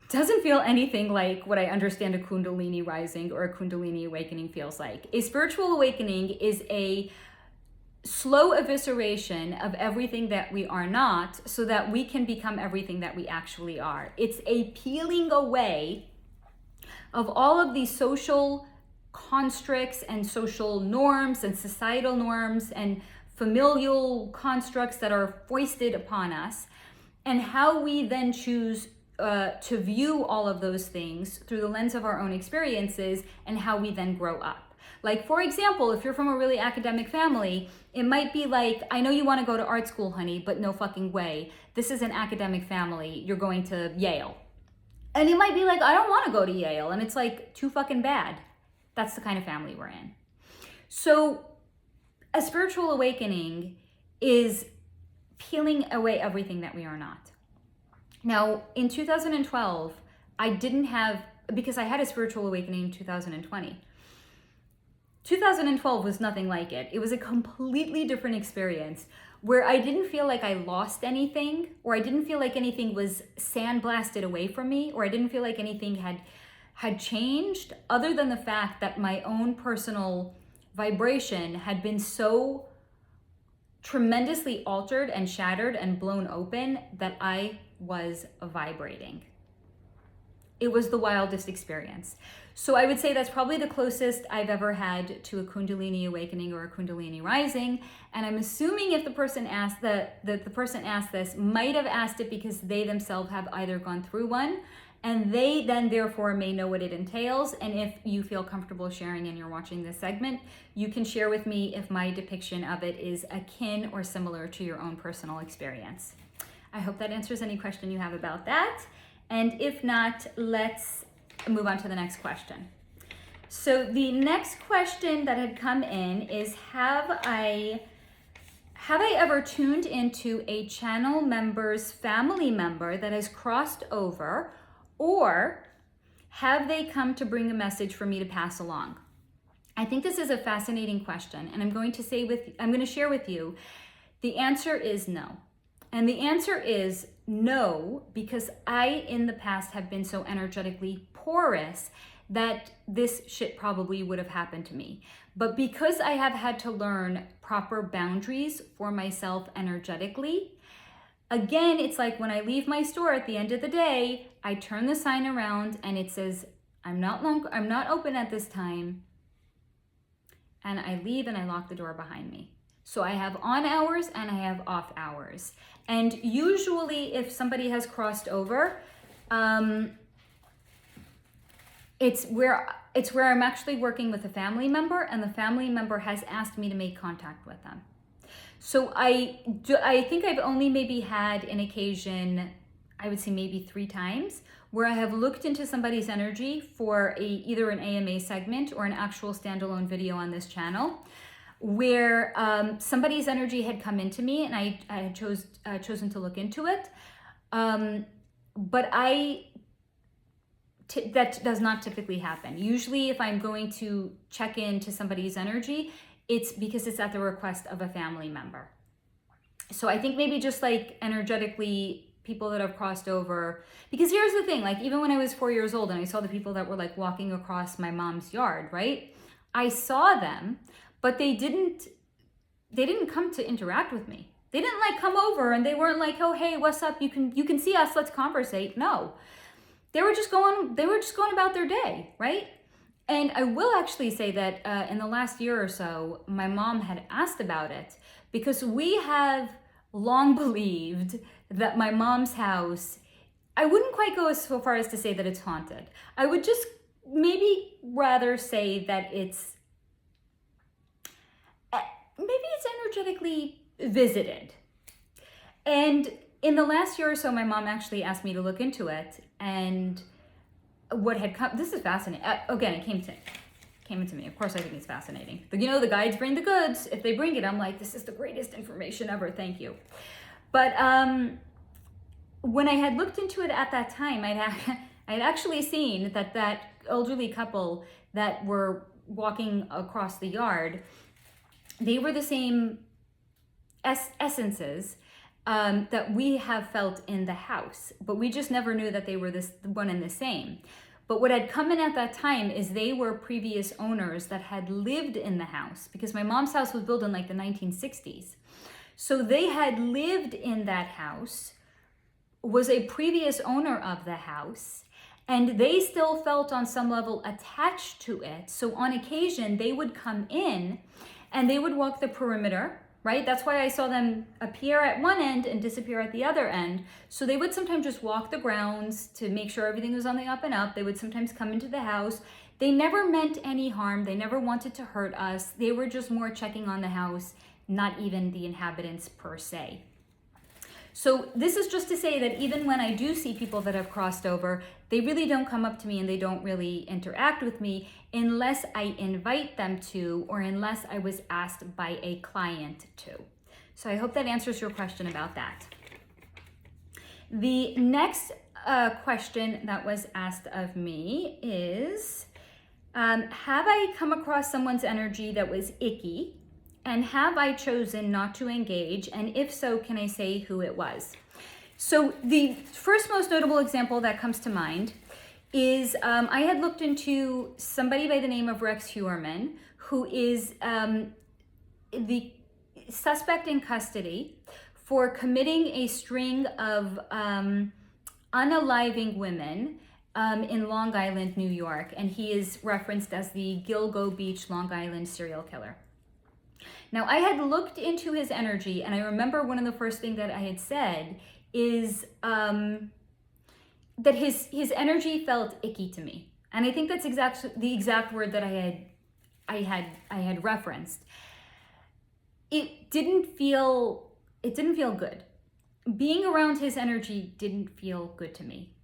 doesn't feel anything like what I understand a Kundalini rising or a Kundalini awakening feels like. A spiritual awakening is a slow evisceration of everything that we are not so that we can become everything that we actually are. It's a peeling away of all of these social constructs and social norms and societal norms and familial constructs that are foisted upon us, and how we then choose to view all of those things through the lens of our own experiences, and how we then grow up. For example, if you're from a really academic family, it might be I know you want to go to art school, honey, but no fucking way. This is an academic family. You're going to Yale. And you might be I don't want to go to Yale. And it's too fucking bad. That's the kind of family we're in. So a spiritual awakening is peeling away everything that we are not. Now, in 2012, I didn't have, because I had a spiritual awakening in 2020. 2012 was nothing like it. It was a completely different experience where I didn't feel like I lost anything, or I didn't feel like anything was sandblasted away from me, or I didn't feel like anything had changed, other than the fact that my own personal vibration had been so tremendously altered and shattered and blown open that I was vibrating. it was the wildest experience. So I would say that's probably the closest I've ever had to a Kundalini awakening or a Kundalini rising. And I'm assuming if the person asked the person asked this might have asked it because they themselves have either gone through one, and they then therefore may know what it entails. And if you feel comfortable sharing and you're watching this segment, you can share with me if my depiction of it is akin or similar to your own personal experience. I hope that answers any question you have about that. And if not, let's move on to the next question. So the next question that had come in is, have I ever tuned into a channel member's family member that has crossed over, or have they come to bring a message for me to pass along? I think this is a fascinating question, and I'm going to share with you. The answer is no. And the answer is no, because I, in the past, have been so energetically porous that this shit probably would have happened to me. But because I have had to learn proper boundaries for myself energetically, again, it's like when I leave my store at the end of the day, I turn the sign around and it says, I'm not open at this time. And I leave and I lock the door behind me. So I have on hours and I have off hours. And usually if somebody has crossed over, it's where I'm actually working with a family member, and the family member has asked me to make contact with them. So I think I've only maybe had an occasion, I would say maybe 3 times, where I have looked into somebody's energy for either an AMA segment or an actual standalone video on this channel, where somebody's energy had come into me and I had chosen to look into it. But that does not typically happen. Usually if I'm going to check into somebody's energy, it's because it's at the request of a family member. So I think maybe just like energetically, people that have crossed over, because here's the thing, like even when I was 4 years old and I saw the people that were like walking across my mom's yard, right? I saw them, but they didn't come to interact with me. They didn't like come over, and they weren't like, oh, hey, what's up? You can see us, let's conversate. No, they were just going about their day, right? And I will actually say that in the last year or so, my mom had asked about it, because we have long believed that my mom's house, I wouldn't quite go so far as to say that it's haunted. I would just maybe rather say that it's energetically visited. And in the last year or so, my mom actually asked me to look into it, and what had come, this is fascinating. Again, it came into me. Of course, I think it's fascinating. But the guides bring the goods. If they bring it, I'm like, this is the greatest information ever. Thank you. But when I had looked into it at that time, I'd actually seen that elderly couple that were walking across the yard, they were the same essences that we have felt in the house, but we just never knew that they were the one and the same. But what had come in at that time is they were previous owners that had lived in the house, because my mom's house was built in like the 1960s. So they had lived in that house, was a previous owner of the house, and they still felt on some level attached to it. So on occasion, they would come in and they would walk the perimeter, right? That's why I saw them appear at one end and disappear at the other end. So they would sometimes just walk the grounds to make sure everything was on the up and up. They would sometimes come into the house. They never meant any harm. They never wanted to hurt us. They were just more checking on the house, not even the inhabitants per se. So this is just to say that even when I do see people that have crossed over, they really don't come up to me and they don't really interact with me unless I invite them to, or unless I was asked by a client to. So I hope that answers your question about that. The next question that was asked of me is, have I come across someone's energy that was icky? And have I chosen not to engage? And if so, can I say who it was? So the first most notable example that comes to mind is I had looked into somebody by the name of Rex Huerman, who is the suspect in custody for committing a string of unaliving women in Long Island, New York, and he is referenced as the Gilgo Beach, Long Island serial killer. Now, I had looked into his energy, and I remember one of the first things that I had said is that his energy felt icky to me, and I think that's the exact word that I had referenced. It didn't feel good. Being around his energy didn't feel good to me.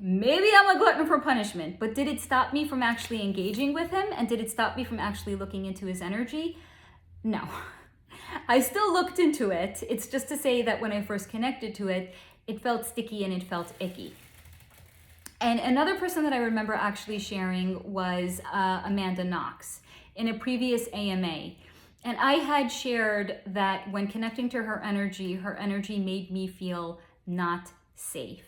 Maybe I'm a glutton for punishment, but did it stop me from actually engaging with him? And did it stop me from actually looking into his energy? No. I still looked into it. It's just to say that when I first connected to it, it felt sticky and it felt icky. And another person that I remember actually sharing was Amanda Knox in a previous AMA. And I had shared that when connecting to her energy made me feel not safe.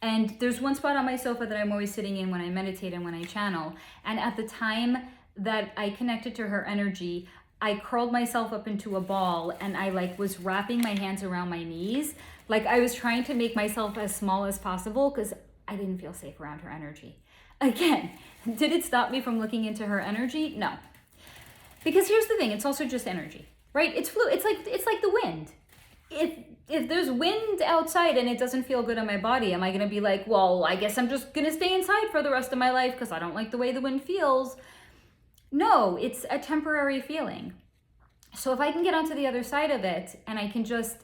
And there's one spot on my sofa that I'm always sitting in when I meditate and when I channel. And at the time that I connected to her energy, I curled myself up into a ball and I was wrapping my hands around my knees. Like I was trying to make myself as small as possible because I didn't feel safe around her energy. Again, did it stop me from looking into her energy? No. Because here's the thing, it's also just energy, right? It's fluid. It's like the wind. If there's wind outside and it doesn't feel good on my body, am I going to be like, well, I guess I'm just going to stay inside for the rest of my life because I don't like the way the wind feels? No, it's a temporary feeling. So if I can get onto the other side of it and I can just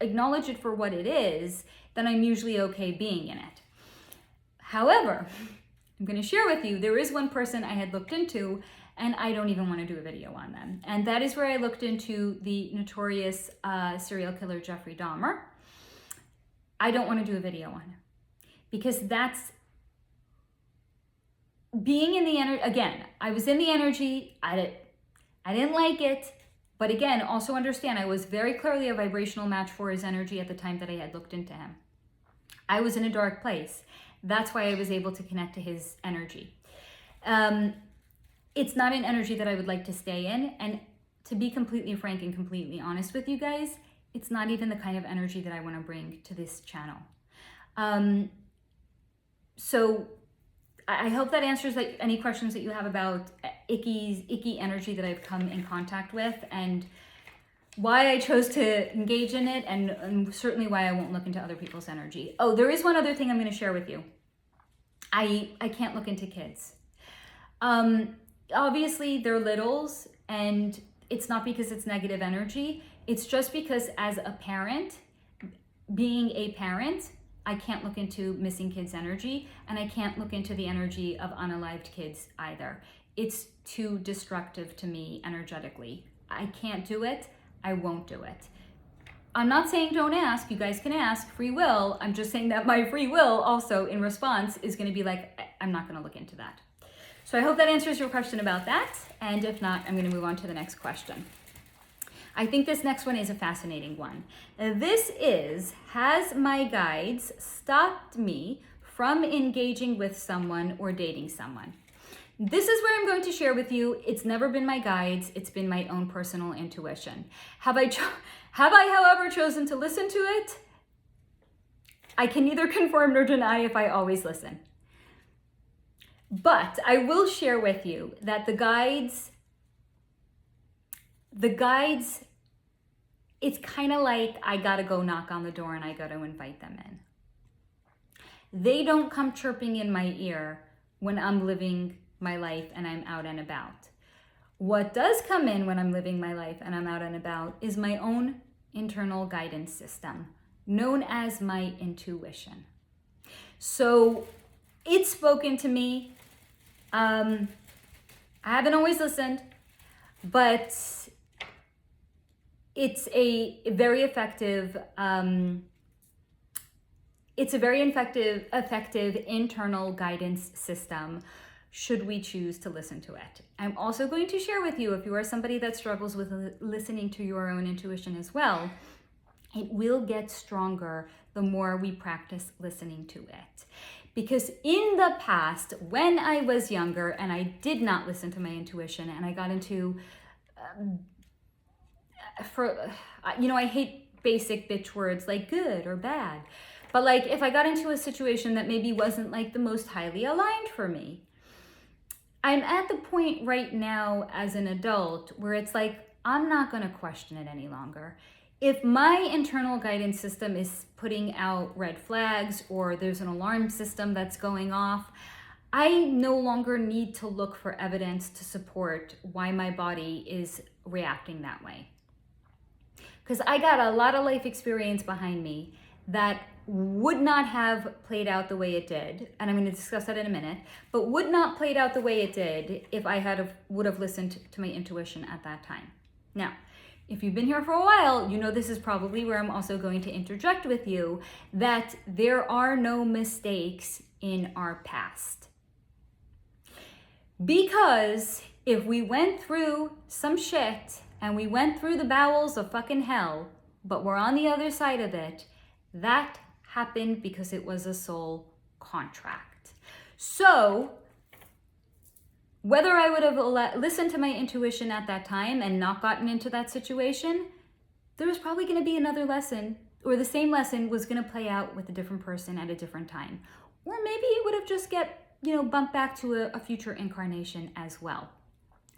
acknowledge it for what it is, then I'm usually okay being in it. However, I'm going to share with you, there is one person I had looked into and I don't even want to do a video on them. And that is where I looked into the notorious serial killer Jeffrey Dahmer. I don't want to do a video on him because that's being in the energy. Again, I was in the energy. I didn't like it. But again, also understand I was very clearly a vibrational match for his energy at the time that I had looked into him. I was in a dark place. That's why I was able to connect to his energy. It's not an energy that I would like to stay in. And to be completely frank and completely honest with you guys, it's not even the kind of energy that I want to bring to this channel. So I hope that answers any questions that you have about icky energy that I've come in contact with and why I chose to engage in it and certainly why I won't look into other people's energy. Oh, there is one other thing I'm going to share with you. I can't look into kids. Obviously they're littles and it's not because it's negative energy. It's just because as a parent, being a parent, I can't look into missing kids' energy and I can't look into the energy of unalived kids either. It's too destructive to me energetically. I can't do it. I won't do it. I'm not saying don't ask. You guys can ask. Free will. I'm just saying that my free will also in response is going to be like, I'm not going to look into that. So I hope that answers your question about that. And if not, I'm going to move on to the next question. I think this next one is a fascinating one. This is, has my guides stopped me from engaging with someone or dating someone? This is where I'm going to share with you, it's never been my guides, it's been my own personal intuition. Have I, however, chosen to listen to it? I can neither confirm nor deny if I always listen. But I will share with you that the guides, it's kind of like I gotta go knock on the door and I gotta invite them in. They don't come chirping in my ear when I'm living my life and I'm out and about. What does come in when I'm living my life and I'm out and about is my own internal guidance system, known as my intuition. So it's spoken to me. I haven't always listened, but it's a very effective, effective internal guidance system should we choose to listen to it. I'm also going to share with you, if you are somebody that struggles with listening to your own intuition as well, it will get stronger the more we practice listening to it. Because in the past, when I was younger and I did not listen to my intuition and I got into, I hate basic bitch words like good or bad, But like if I got into a situation that maybe wasn't like the most highly aligned for me, I'm at the point right now as an adult where it's like, I'm not going to question it any longer. If my internal guidance system is putting out red flags or there's an alarm system that's going off, I no longer need to look for evidence to support why my body is reacting that way. Because I got a lot of life experience behind me that would not have played out the way it did, and I'm going to discuss that in a minute, but would not played out the way it did if I would have listened to my intuition at that time. Now, if you've been here for a while, you know this is probably where I'm also going to interject with you that there are no mistakes in our past. Because if we went through some shit and we went through the bowels of fucking hell, but we're on the other side of it, that happened because it was a soul contract. So, whether I would have listened to my intuition at that time and not gotten into that situation, there was probably going to be another lesson, or the same lesson was going to play out with a different person at a different time. Or maybe it would have just bumped back to a future incarnation as well.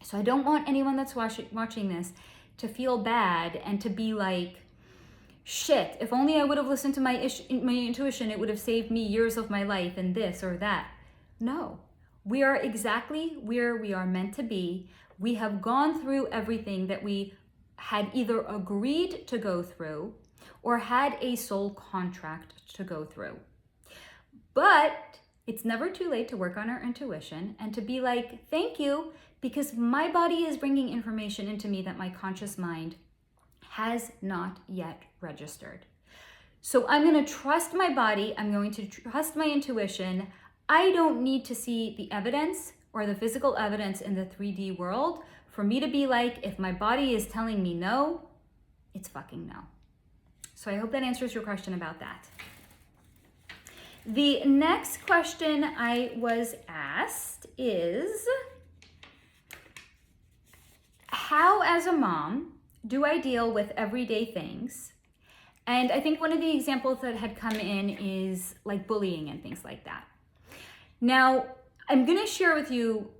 So I don't want anyone that's watching this to feel bad and to be like, shit, if only I would have listened to my intuition, it would have saved me years of my life and this or that. No. We are exactly where we are meant to be. We have gone through everything that we had either agreed to go through or had a soul contract to go through. But it's never too late to work on our intuition and to be like, thank you, because my body is bringing information into me that my conscious mind has not yet registered. So I'm going to trust my body. I'm going to trust my intuition. I don't need to see the evidence or the physical evidence in the 3D world for me to be like, if my body is telling me no, it's fucking no. So I hope that answers your question about that. The next question I was asked is, how as a mom do I deal with everyday things? And I think one of the examples that had come in is like bullying and things like that. Now, I'm going to share with you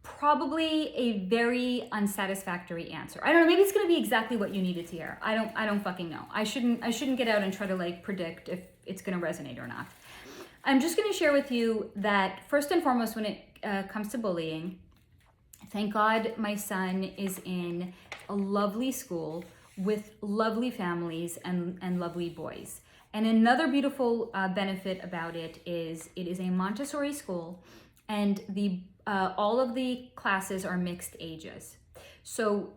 probably a very unsatisfactory answer. I don't know, maybe it's going to be exactly what you needed to hear. I don't fucking know. I shouldn't get out and try to like predict if it's going to resonate or not. I'm just going to share with you that first and foremost, when it comes to bullying, thank God my son is in a lovely school with lovely families and lovely boys. And another beautiful benefit about it is a Montessori school, and all of the classes are mixed ages. So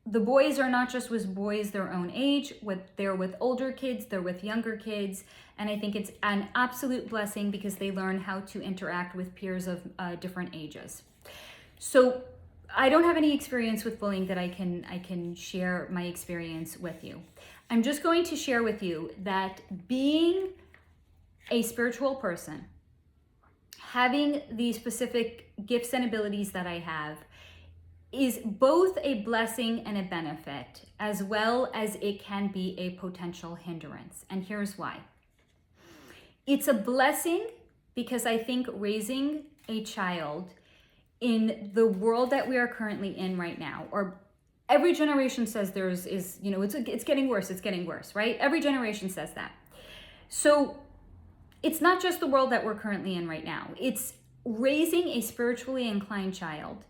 the boys are not just with boys their own age, they're with older kids, they're with younger kids, and I think it's an absolute blessing because they learn how to interact with peers of different ages. So I don't have any experience with bullying that I can share my experience with you. I'm just going to share with you that being a spiritual person, having the specific gifts and abilities that I have, is both a blessing and a benefit, as well as it can be a potential hindrance. And here's why. It's a blessing because I think raising a child in the world that we are currently in right now, or every generation says it's getting worse, right? Every generation says that. So it's not just the world that we're currently in right now. It's raising a spiritually inclined child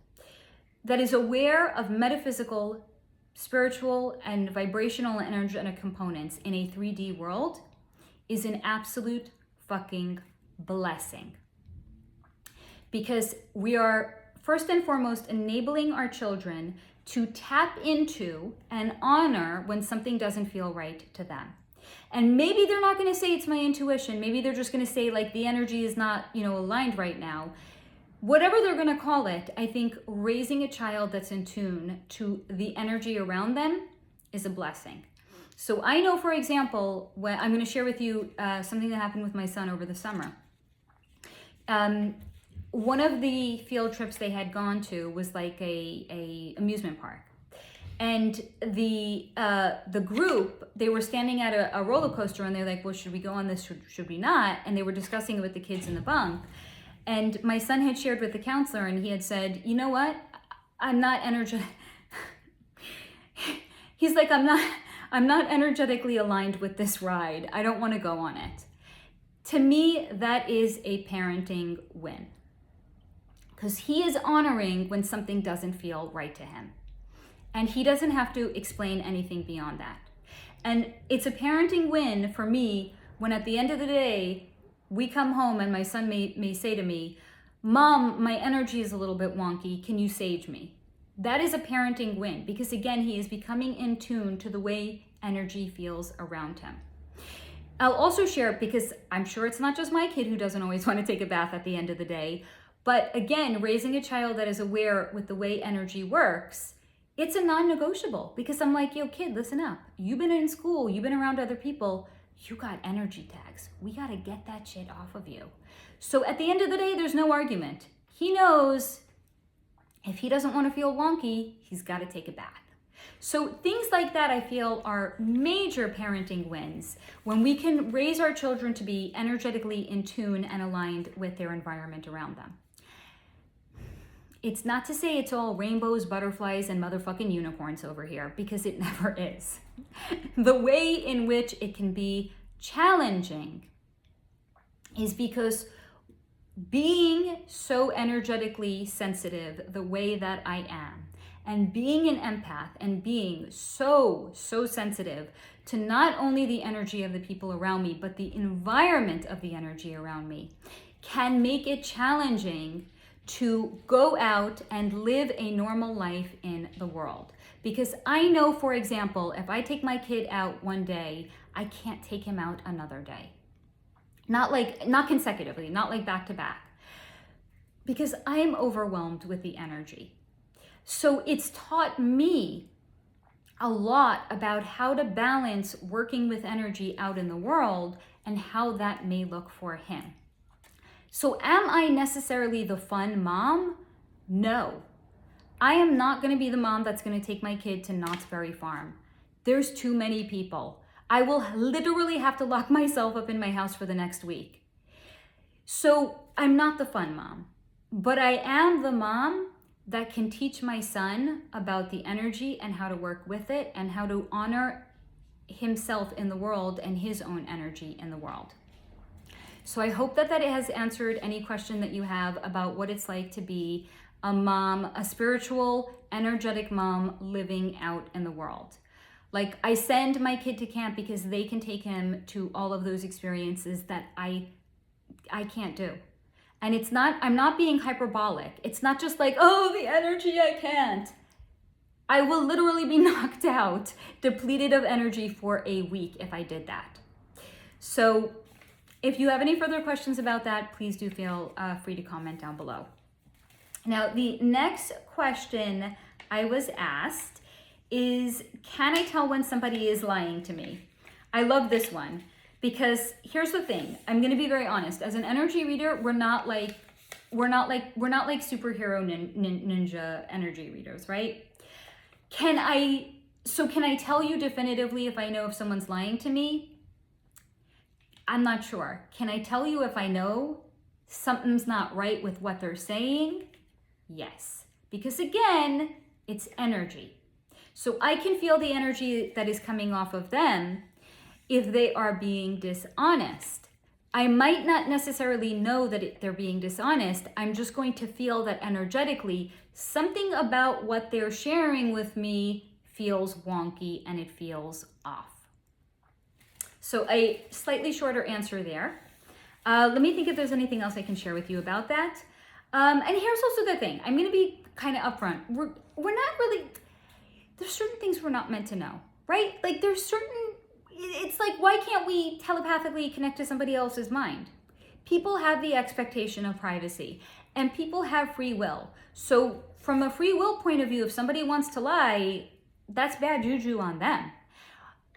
that is aware of metaphysical, spiritual, and vibrational and energetic components in a 3D world is an absolute fucking blessing. Because we are first and foremost enabling our children to tap into and honor when something doesn't feel right to them. And maybe they're not going to say it's my intuition. Maybe they're just going to say like the energy is not, aligned right now. Whatever they're going to call it, I think raising a child that's in tune to the energy around them is a blessing. So I know, for example, when I'm going to share with you something that happened with my son over the summer. One of the field trips they had gone to was like a amusement park. And the group, they were standing at a roller coaster and they're like, well, should we go on this? Should we not? And they were discussing it with the kids in the bunk. And my son had shared with the counselor and he had said, you know what? I'm not energetic. He's like, I'm not energetically aligned with this ride. I don't want to go on it. To me, that is a parenting win. Because he is honoring when something doesn't feel right to him. And he doesn't have to explain anything beyond that. And it's a parenting win for me when at the end of the day, we come home and my son may say to me, Mom, my energy is a little bit wonky. Can you sage me? That is a parenting win because again, he is becoming in tune to the way energy feels around him. I'll also share, because I'm sure it's not just my kid who doesn't always want to take a bath at the end of the day, but again, raising a child that is aware with the way energy works, it's a non-negotiable because I'm like, yo kid, listen up. You've been in school, you've been around other people, you got energy tags. We got to get that shit off of you. So at the end of the day, there's no argument. He knows if he doesn't want to feel wonky, he's got to take a bath. So things like that I feel are major parenting wins when we can raise our children to be energetically in tune and aligned with their environment around them. It's not to say it's all rainbows, butterflies, and motherfucking unicorns over here, because it never is. The way in which it can be challenging is because being so energetically sensitive the way that I am, and being an empath and being so sensitive to not only the energy of the people around me, but the environment of the energy around me, can make it challenging to go out and live a normal life in the world. Because I know, for example, if I take my kid out one day, I can't take him out another day. Not consecutively, not like back to back. Because I'm overwhelmed with the energy. So it's taught me a lot about how to balance working with energy out in the world and how that may look for him. So am I necessarily the fun mom? No. I am not going to be the mom that's going to take my kid to Knott's Berry Farm. There's too many people. I will literally have to lock myself up in my house for the next week. So I'm not the fun mom, but I am the mom that can teach my son about the energy and how to work with it and how to honor himself in the world and his own energy in the world. So I hope that has answered any question that you have about what it's like to be a mom, a spiritual, energetic mom living out in the world. Like, I send my kid to camp because they can take him to all of those experiences that I can't do. And it's not, I'm not being hyperbolic. It's not just like, oh, the energy, I can't. I will literally be knocked out, depleted of energy for a week if I did that. So if you have any further questions about that, please do feel free to comment down below. Now, the next question I was asked is, can I tell when somebody is lying to me? I love this one because here's the thing. I'm going to be very honest. As an energy reader, we're not like superhero ninja energy readers, right? Can I tell you definitively if I know if someone's lying to me? I'm not sure. Can I tell you if I know something's not right with what they're saying? Yes. Because again, it's energy. So I can feel the energy that is coming off of them if they are being dishonest. I might not necessarily know that they're being dishonest. I'm just going to feel that energetically something about what they're sharing with me feels wonky and it feels off. So a slightly shorter answer there. Let me think if there's anything else I can share with you about that. And here's also the thing. I'm going to be kind of upfront. We're not really, there's certain things we're not meant to know, right? Like there's certain, it's like, why can't we telepathically connect to somebody else's mind? People have the expectation of privacy and people have free will. So from a free will point of view, if somebody wants to lie, that's bad juju on them.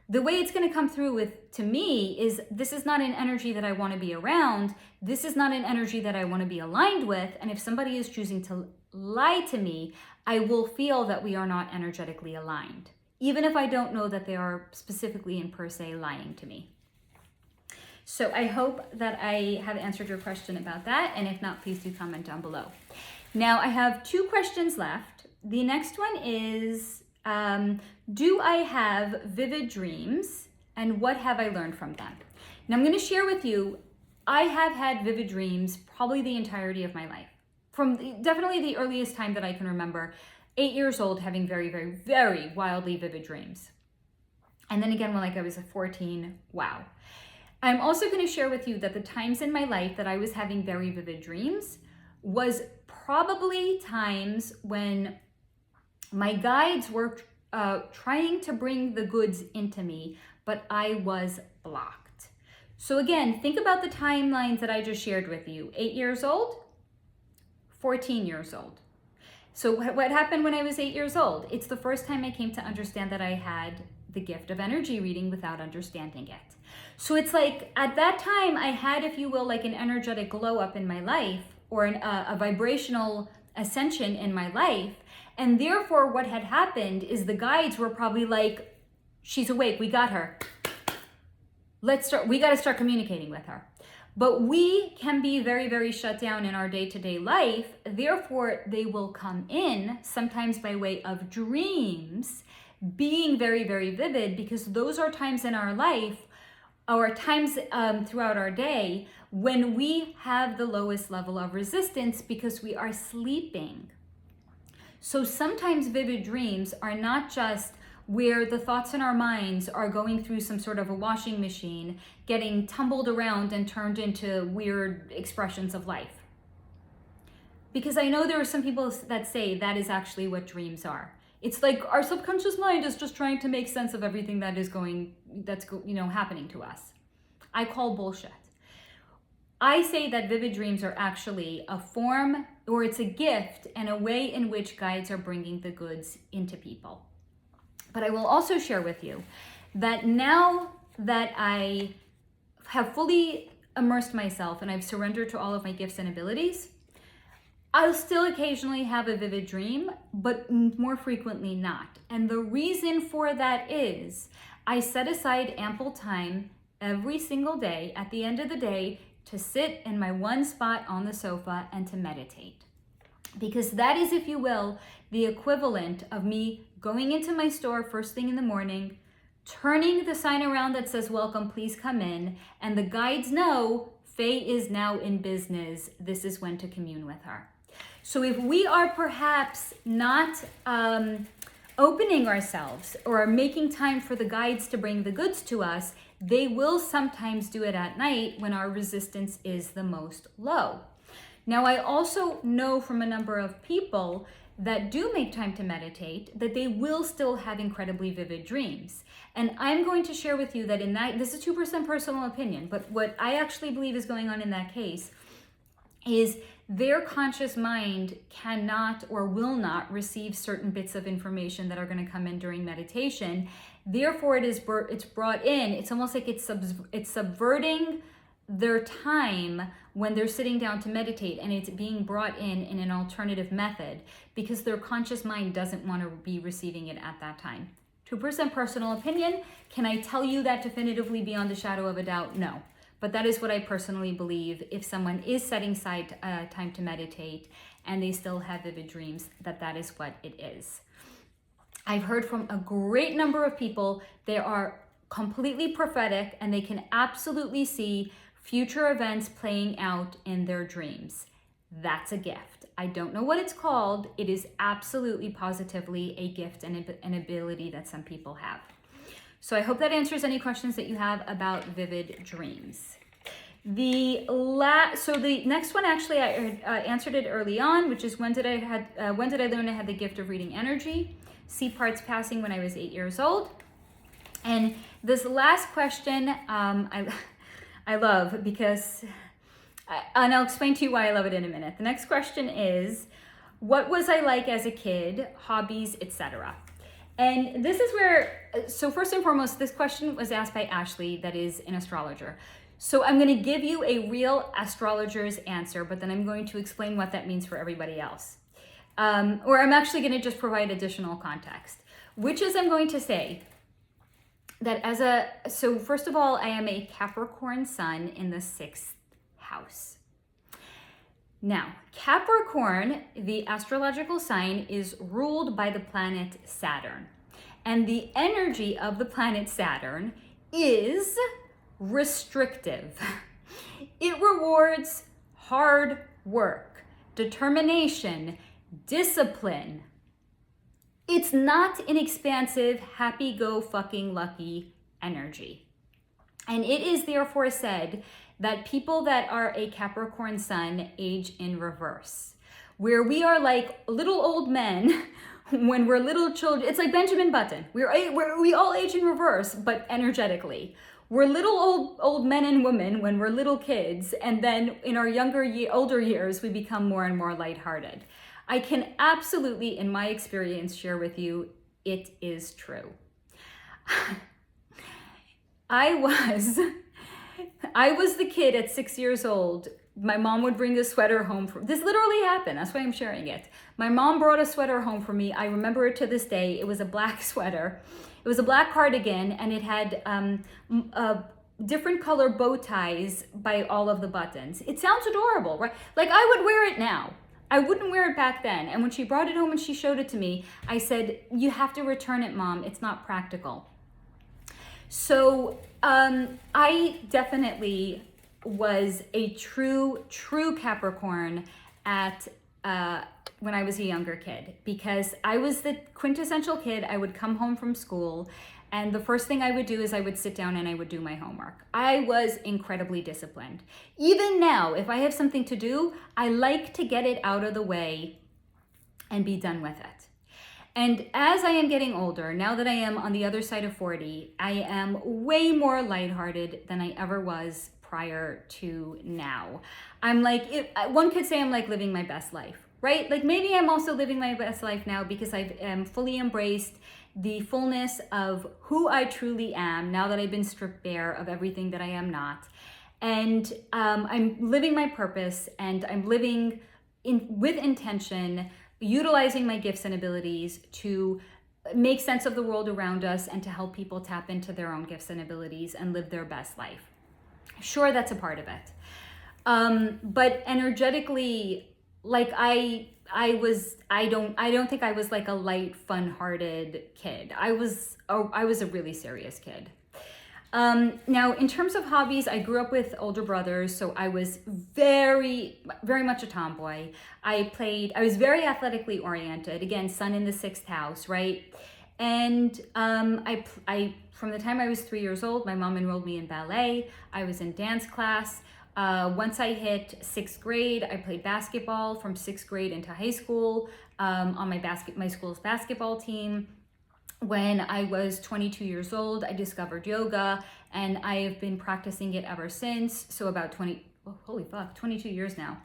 The way it's going to come through to me is this is not an energy that I want to be around. This is not an energy that I want to be aligned with. And if somebody is choosing to lie to me, I will feel that we are not energetically aligned, even if I don't know that they are specifically and per se lying to me. So I hope that I have answered your question about that, and if not, please do comment down below. Now I have 2 questions left. The next one is, do I have vivid dreams, and what have I learned from them? Now I'm going to share with you, I have had vivid dreams probably the entirety of my life. From definitely the earliest time that I can remember, 8 years old, having very, very, very wildly vivid dreams. And then again, when I was 14, wow. I'm also going to share with you that the times in my life that I was having very vivid dreams was probably times when my guides were trying to bring the goods into me, but I was blocked. So again, think about the timelines that I just shared with you. 8 years old, 14 years old. So what happened when I was 8 years old? It's the first time I came to understand that I had the gift of energy reading without understanding it. So it's like at that time I had, if you will, like an energetic glow up in my life, or a vibrational ascension in my life. And therefore what had happened is the guides were probably like, she's awake, we got her. We got to start communicating with her. But we can be very, very shut down in our day-to-day life. Therefore, they will come in sometimes by way of dreams, being very, very vivid, because those are times in our life, or times throughout our day, when we have the lowest level of resistance because we are sleeping. So sometimes vivid dreams are not just where the thoughts in our minds are going through some sort of a washing machine, getting tumbled around and turned into weird expressions of life. Because I know there are some people that say that is actually what dreams are. It's like our subconscious mind is just trying to make sense of everything that is happening to us. I call bullshit. I say that vivid dreams are actually a form, or it's a gift and a way in which guides are bringing the goods into people. But I will also share with you that now that I have fully immersed myself and I've surrendered to all of my gifts and abilities, I'll still occasionally have a vivid dream, but more frequently not. And the reason for that is I set aside ample time every single day at the end of the day to sit in my one spot on the sofa and to meditate. Because that is, if you will, the equivalent of me going into my store first thing in the morning, turning the sign around that says, welcome, please come in, and the guides know Faye is now in business. This is when to commune with her. So if we are perhaps not opening ourselves or making time for the guides to bring the goods to us, they will sometimes do it at night when our resistance is the most low. Now, I also know from a number of people that do make time to meditate that they will still have incredibly vivid dreams. And I'm going to share with you that this is 2% personal opinion, but what I actually believe is going on in that case is their conscious mind cannot or will not receive certain bits of information that are going to come in during meditation. Therefore, it's brought in. It's almost like it's subverting their time when they're sitting down to meditate, and it's being brought in an alternative method because their conscious mind doesn't want to be receiving it at that time. 2% personal opinion. Can I tell you that definitively beyond a shadow of a doubt? No. But that is what I personally believe. If someone is setting aside time to meditate and they still have vivid dreams, that is what it is. I've heard from a great number of people, they are completely prophetic and they can absolutely see future events playing out in their dreams. That's a gift. I don't know what it's called. It is absolutely positively a gift and an ability that some people have. So I hope that answers any questions that you have about vivid dreams. So the next one, actually, I answered it early on, which is when did I learn I had the gift of reading energy? See parts passing when I was 8 years old. And this last question, I love because, and I'll explain to you why I love it in a minute. The next question is, what was I like as a kid, hobbies, etc.? And this is where, so first and foremost, this question was asked by Ashley, that is an astrologer. So I'm going to give you a real astrologer's answer, but then I'm going to explain what that means for everybody else. or I'm actually going to just provide additional context, which is I'm going to say that so first of all, I am a Capricorn sun in the 6th house. Now, Capricorn, the astrological sign, is ruled by the planet Saturn. And the energy of the planet Saturn is restrictive. It rewards hard work, determination, discipline. It's not an expansive, happy-go-fucking-lucky energy. And it is therefore said that people that are a Capricorn sun age in reverse, where we are like little old men when we're little children. It's like Benjamin Button. We all age in reverse, but energetically. We're little old men and women when we're little kids, and then in our older years, we become more and more lighthearted. I can absolutely, in my experience, share with you, it is true. I was the kid at 6 years old. My mom would bring the sweater home. This literally happened. That's why I'm sharing it. My mom brought a sweater home for me. I remember it to this day. It was a black sweater. It was a black cardigan, and it had different color bow ties by all of the buttons. It sounds adorable, right? Like I would wear it now. I wouldn't wear it back then. And when she brought it home and she showed it to me, I said, "You have to return it, Mom. It's not practical." So I definitely was a true Capricorn at when I was a younger kid, because I was the quintessential kid. I would come home from school, and the first thing I would do is I would sit down and I would do my homework. I was incredibly disciplined. Even now, if I have something to do, I like to get it out of the way and be done with it. And as I am getting older, now that I am on the other side of 40, I am way more lighthearted than I ever was prior to now. I'm like, one could say I'm like living my best life, right? Like maybe I'm also living my best life now because I've fully embraced the fullness of who I truly am now that I've been stripped bare of everything that I am not. And I'm living my purpose, and I'm living with intention, utilizing my gifts and abilities to make sense of the world around us and to help people tap into their own gifts and abilities and live their best life. Sure, that's a part of it. But energetically, like I don't think I was like a light, fun-hearted kid. I was a really serious kid. Now, in terms of hobbies, I grew up with older brothers, so I was very, very much a tomboy. I was very athletically oriented. Again, sun in the 6th house, right? And I from the time I was 3 years old, my mom enrolled me in ballet. I was in dance class. Once I hit 6th grade, I played basketball from 6th grade into high school on my school's basketball team. When I was 22 years old, I discovered yoga, and I have been practicing it ever since. So about 22 years now.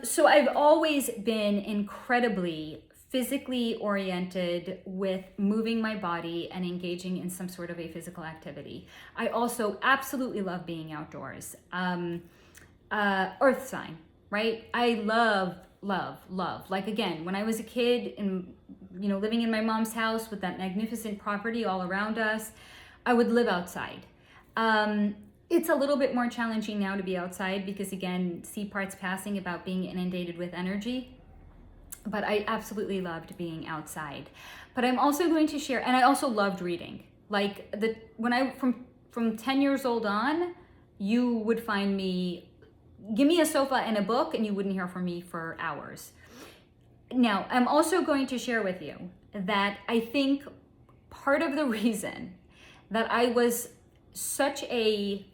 So I've always been incredibly physically oriented with moving my body and engaging in some sort of a physical activity. I also absolutely love being outdoors. Earth sign, right? I love. Like again, when I was a kid and living in my mom's house with that magnificent property all around us, I would live outside. It's a little bit more challenging now to be outside because again, see parts passing about being inundated with energy. But I absolutely loved being outside. But I'm also going to share, and I also loved reading. Like from 10 years old on, you would find me, give me a sofa and a book and you wouldn't hear from me for hours. Now, I'm also going to share with you that I think part of the reason that I was such a,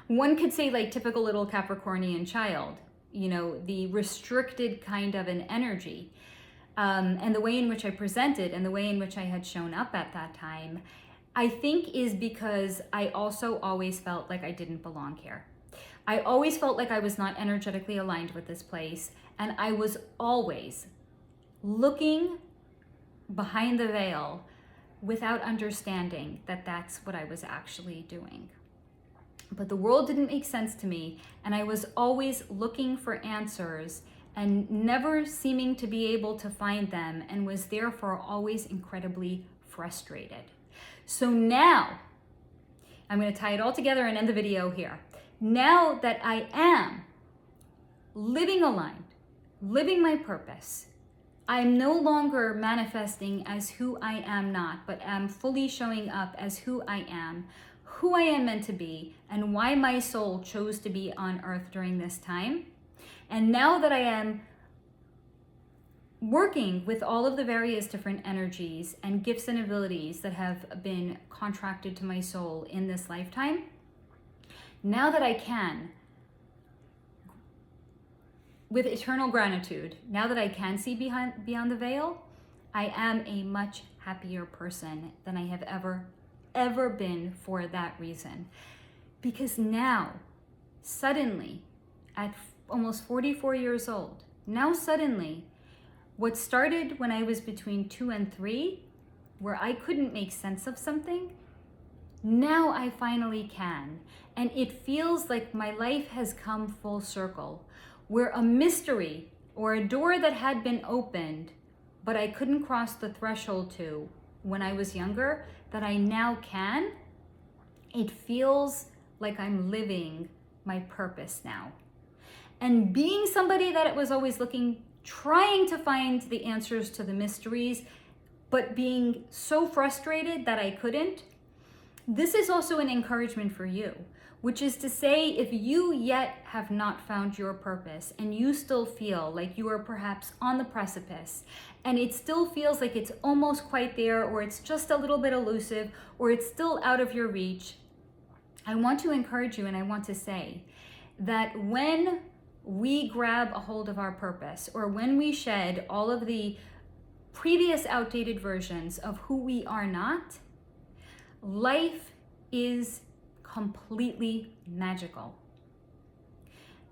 one could say like typical little Capricornian child, the restricted kind of an energy, and the way in which I presented and the way in which I had shown up at that time, I think is because I also always felt like I didn't belong here. I always felt like I was not energetically aligned with this place, and I was always looking behind the veil without understanding that that's what I was actually doing. But the world didn't make sense to me, and I was always looking for answers and never seeming to be able to find them, and was therefore always incredibly frustrated. So now, I'm going to tie it all together and end the video here. Now that I am living aligned, living my purpose, I'm no longer manifesting as who I am not, but am fully showing up as who I am meant to be, and why my soul chose to be on earth during this time. And now that I am working with all of the various different energies and gifts and abilities that have been contracted to my soul in this lifetime, now that I can, with eternal gratitude, now that I can see beyond the veil, I am a much happier person than I have ever been for that reason. Because now, suddenly, at almost 44 years old, now suddenly, what started when I was between 2 and 3, where I couldn't make sense of something, now I finally can. And it feels like my life has come full circle, where a mystery or a door that had been opened, but I couldn't cross the threshold to when I was younger, that I now can. It feels like I'm living my purpose now. And being somebody that it was always trying to find the answers to the mysteries, but being so frustrated that I couldn't, this is also an encouragement for you, which is to say, if you yet have not found your purpose and you still feel like you are perhaps on the precipice, and it still feels like it's almost quite there, or it's just a little bit elusive, or it's still out of your reach, I want to encourage you, and I want to say that when we grab a hold of our purpose, or when we shed all of the previous outdated versions of who we are not, life is completely magical.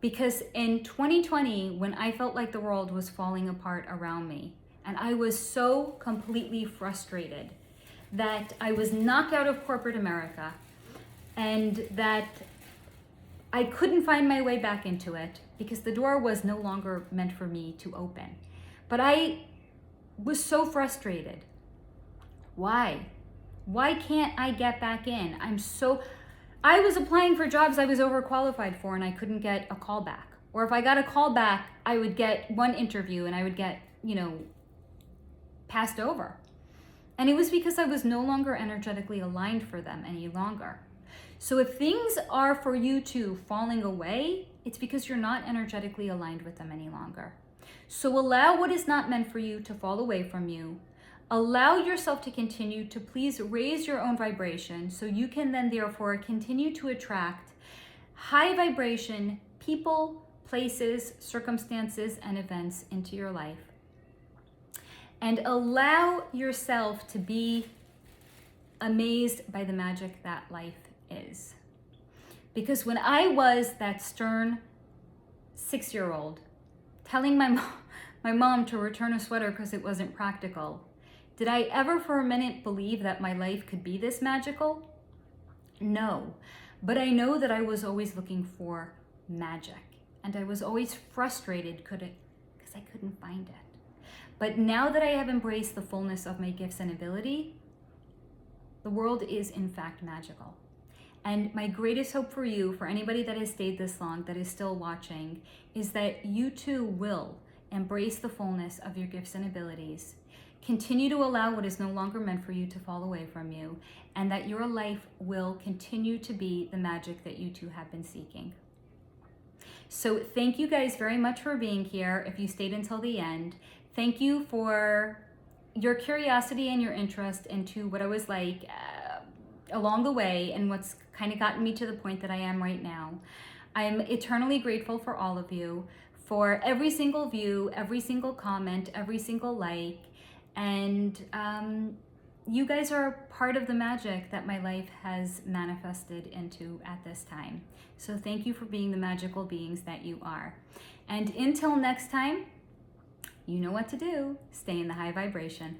Because in 2020, when I felt like the world was falling apart around me, and I was so completely frustrated that I was knocked out of corporate America, and that I couldn't find my way back into it because the door was no longer meant for me to open. But I was so frustrated. Why? Why can't I get back in? I was applying for jobs I was overqualified for, and I couldn't get a call back. Or if I got a call back, I would get one interview and I would get, passed over. And it was because I was no longer energetically aligned for them any longer. So if things are for you too falling away, it's because you're not energetically aligned with them any longer. So allow what is not meant for you to fall away from you. Allow yourself to continue to please raise your own vibration, so you can then therefore continue to attract high vibration people, places, circumstances, and events into your life. And allow yourself to be amazed by the magic that life is. Because when I was that stern 6-year-old telling my mom to return a sweater because it wasn't practical, did I ever for a minute believe that my life could be this magical? No, but I know that I was always looking for magic, and I was always frustrated because I couldn't find it. But now that I have embraced the fullness of my gifts and ability, the world is in fact magical. And my greatest hope for you, for anybody that has stayed this long, that is still watching, is that you too will embrace the fullness of your gifts and abilities. Continue to allow what is no longer meant for you to fall away from you, and that your life will continue to be the magic that you too have been seeking. So thank you guys very much for being here. If you stayed until the end, thank you for your curiosity and your interest into what I was like along the way, and what's kind of gotten me to the point that I am right now. I'm eternally grateful for all of you, for every single view, every single comment, every single like, and you guys are part of the magic that my life has manifested into at this time. So thank you for being the magical beings that you are. And until next time, you know what to do. Stay in the high vibration.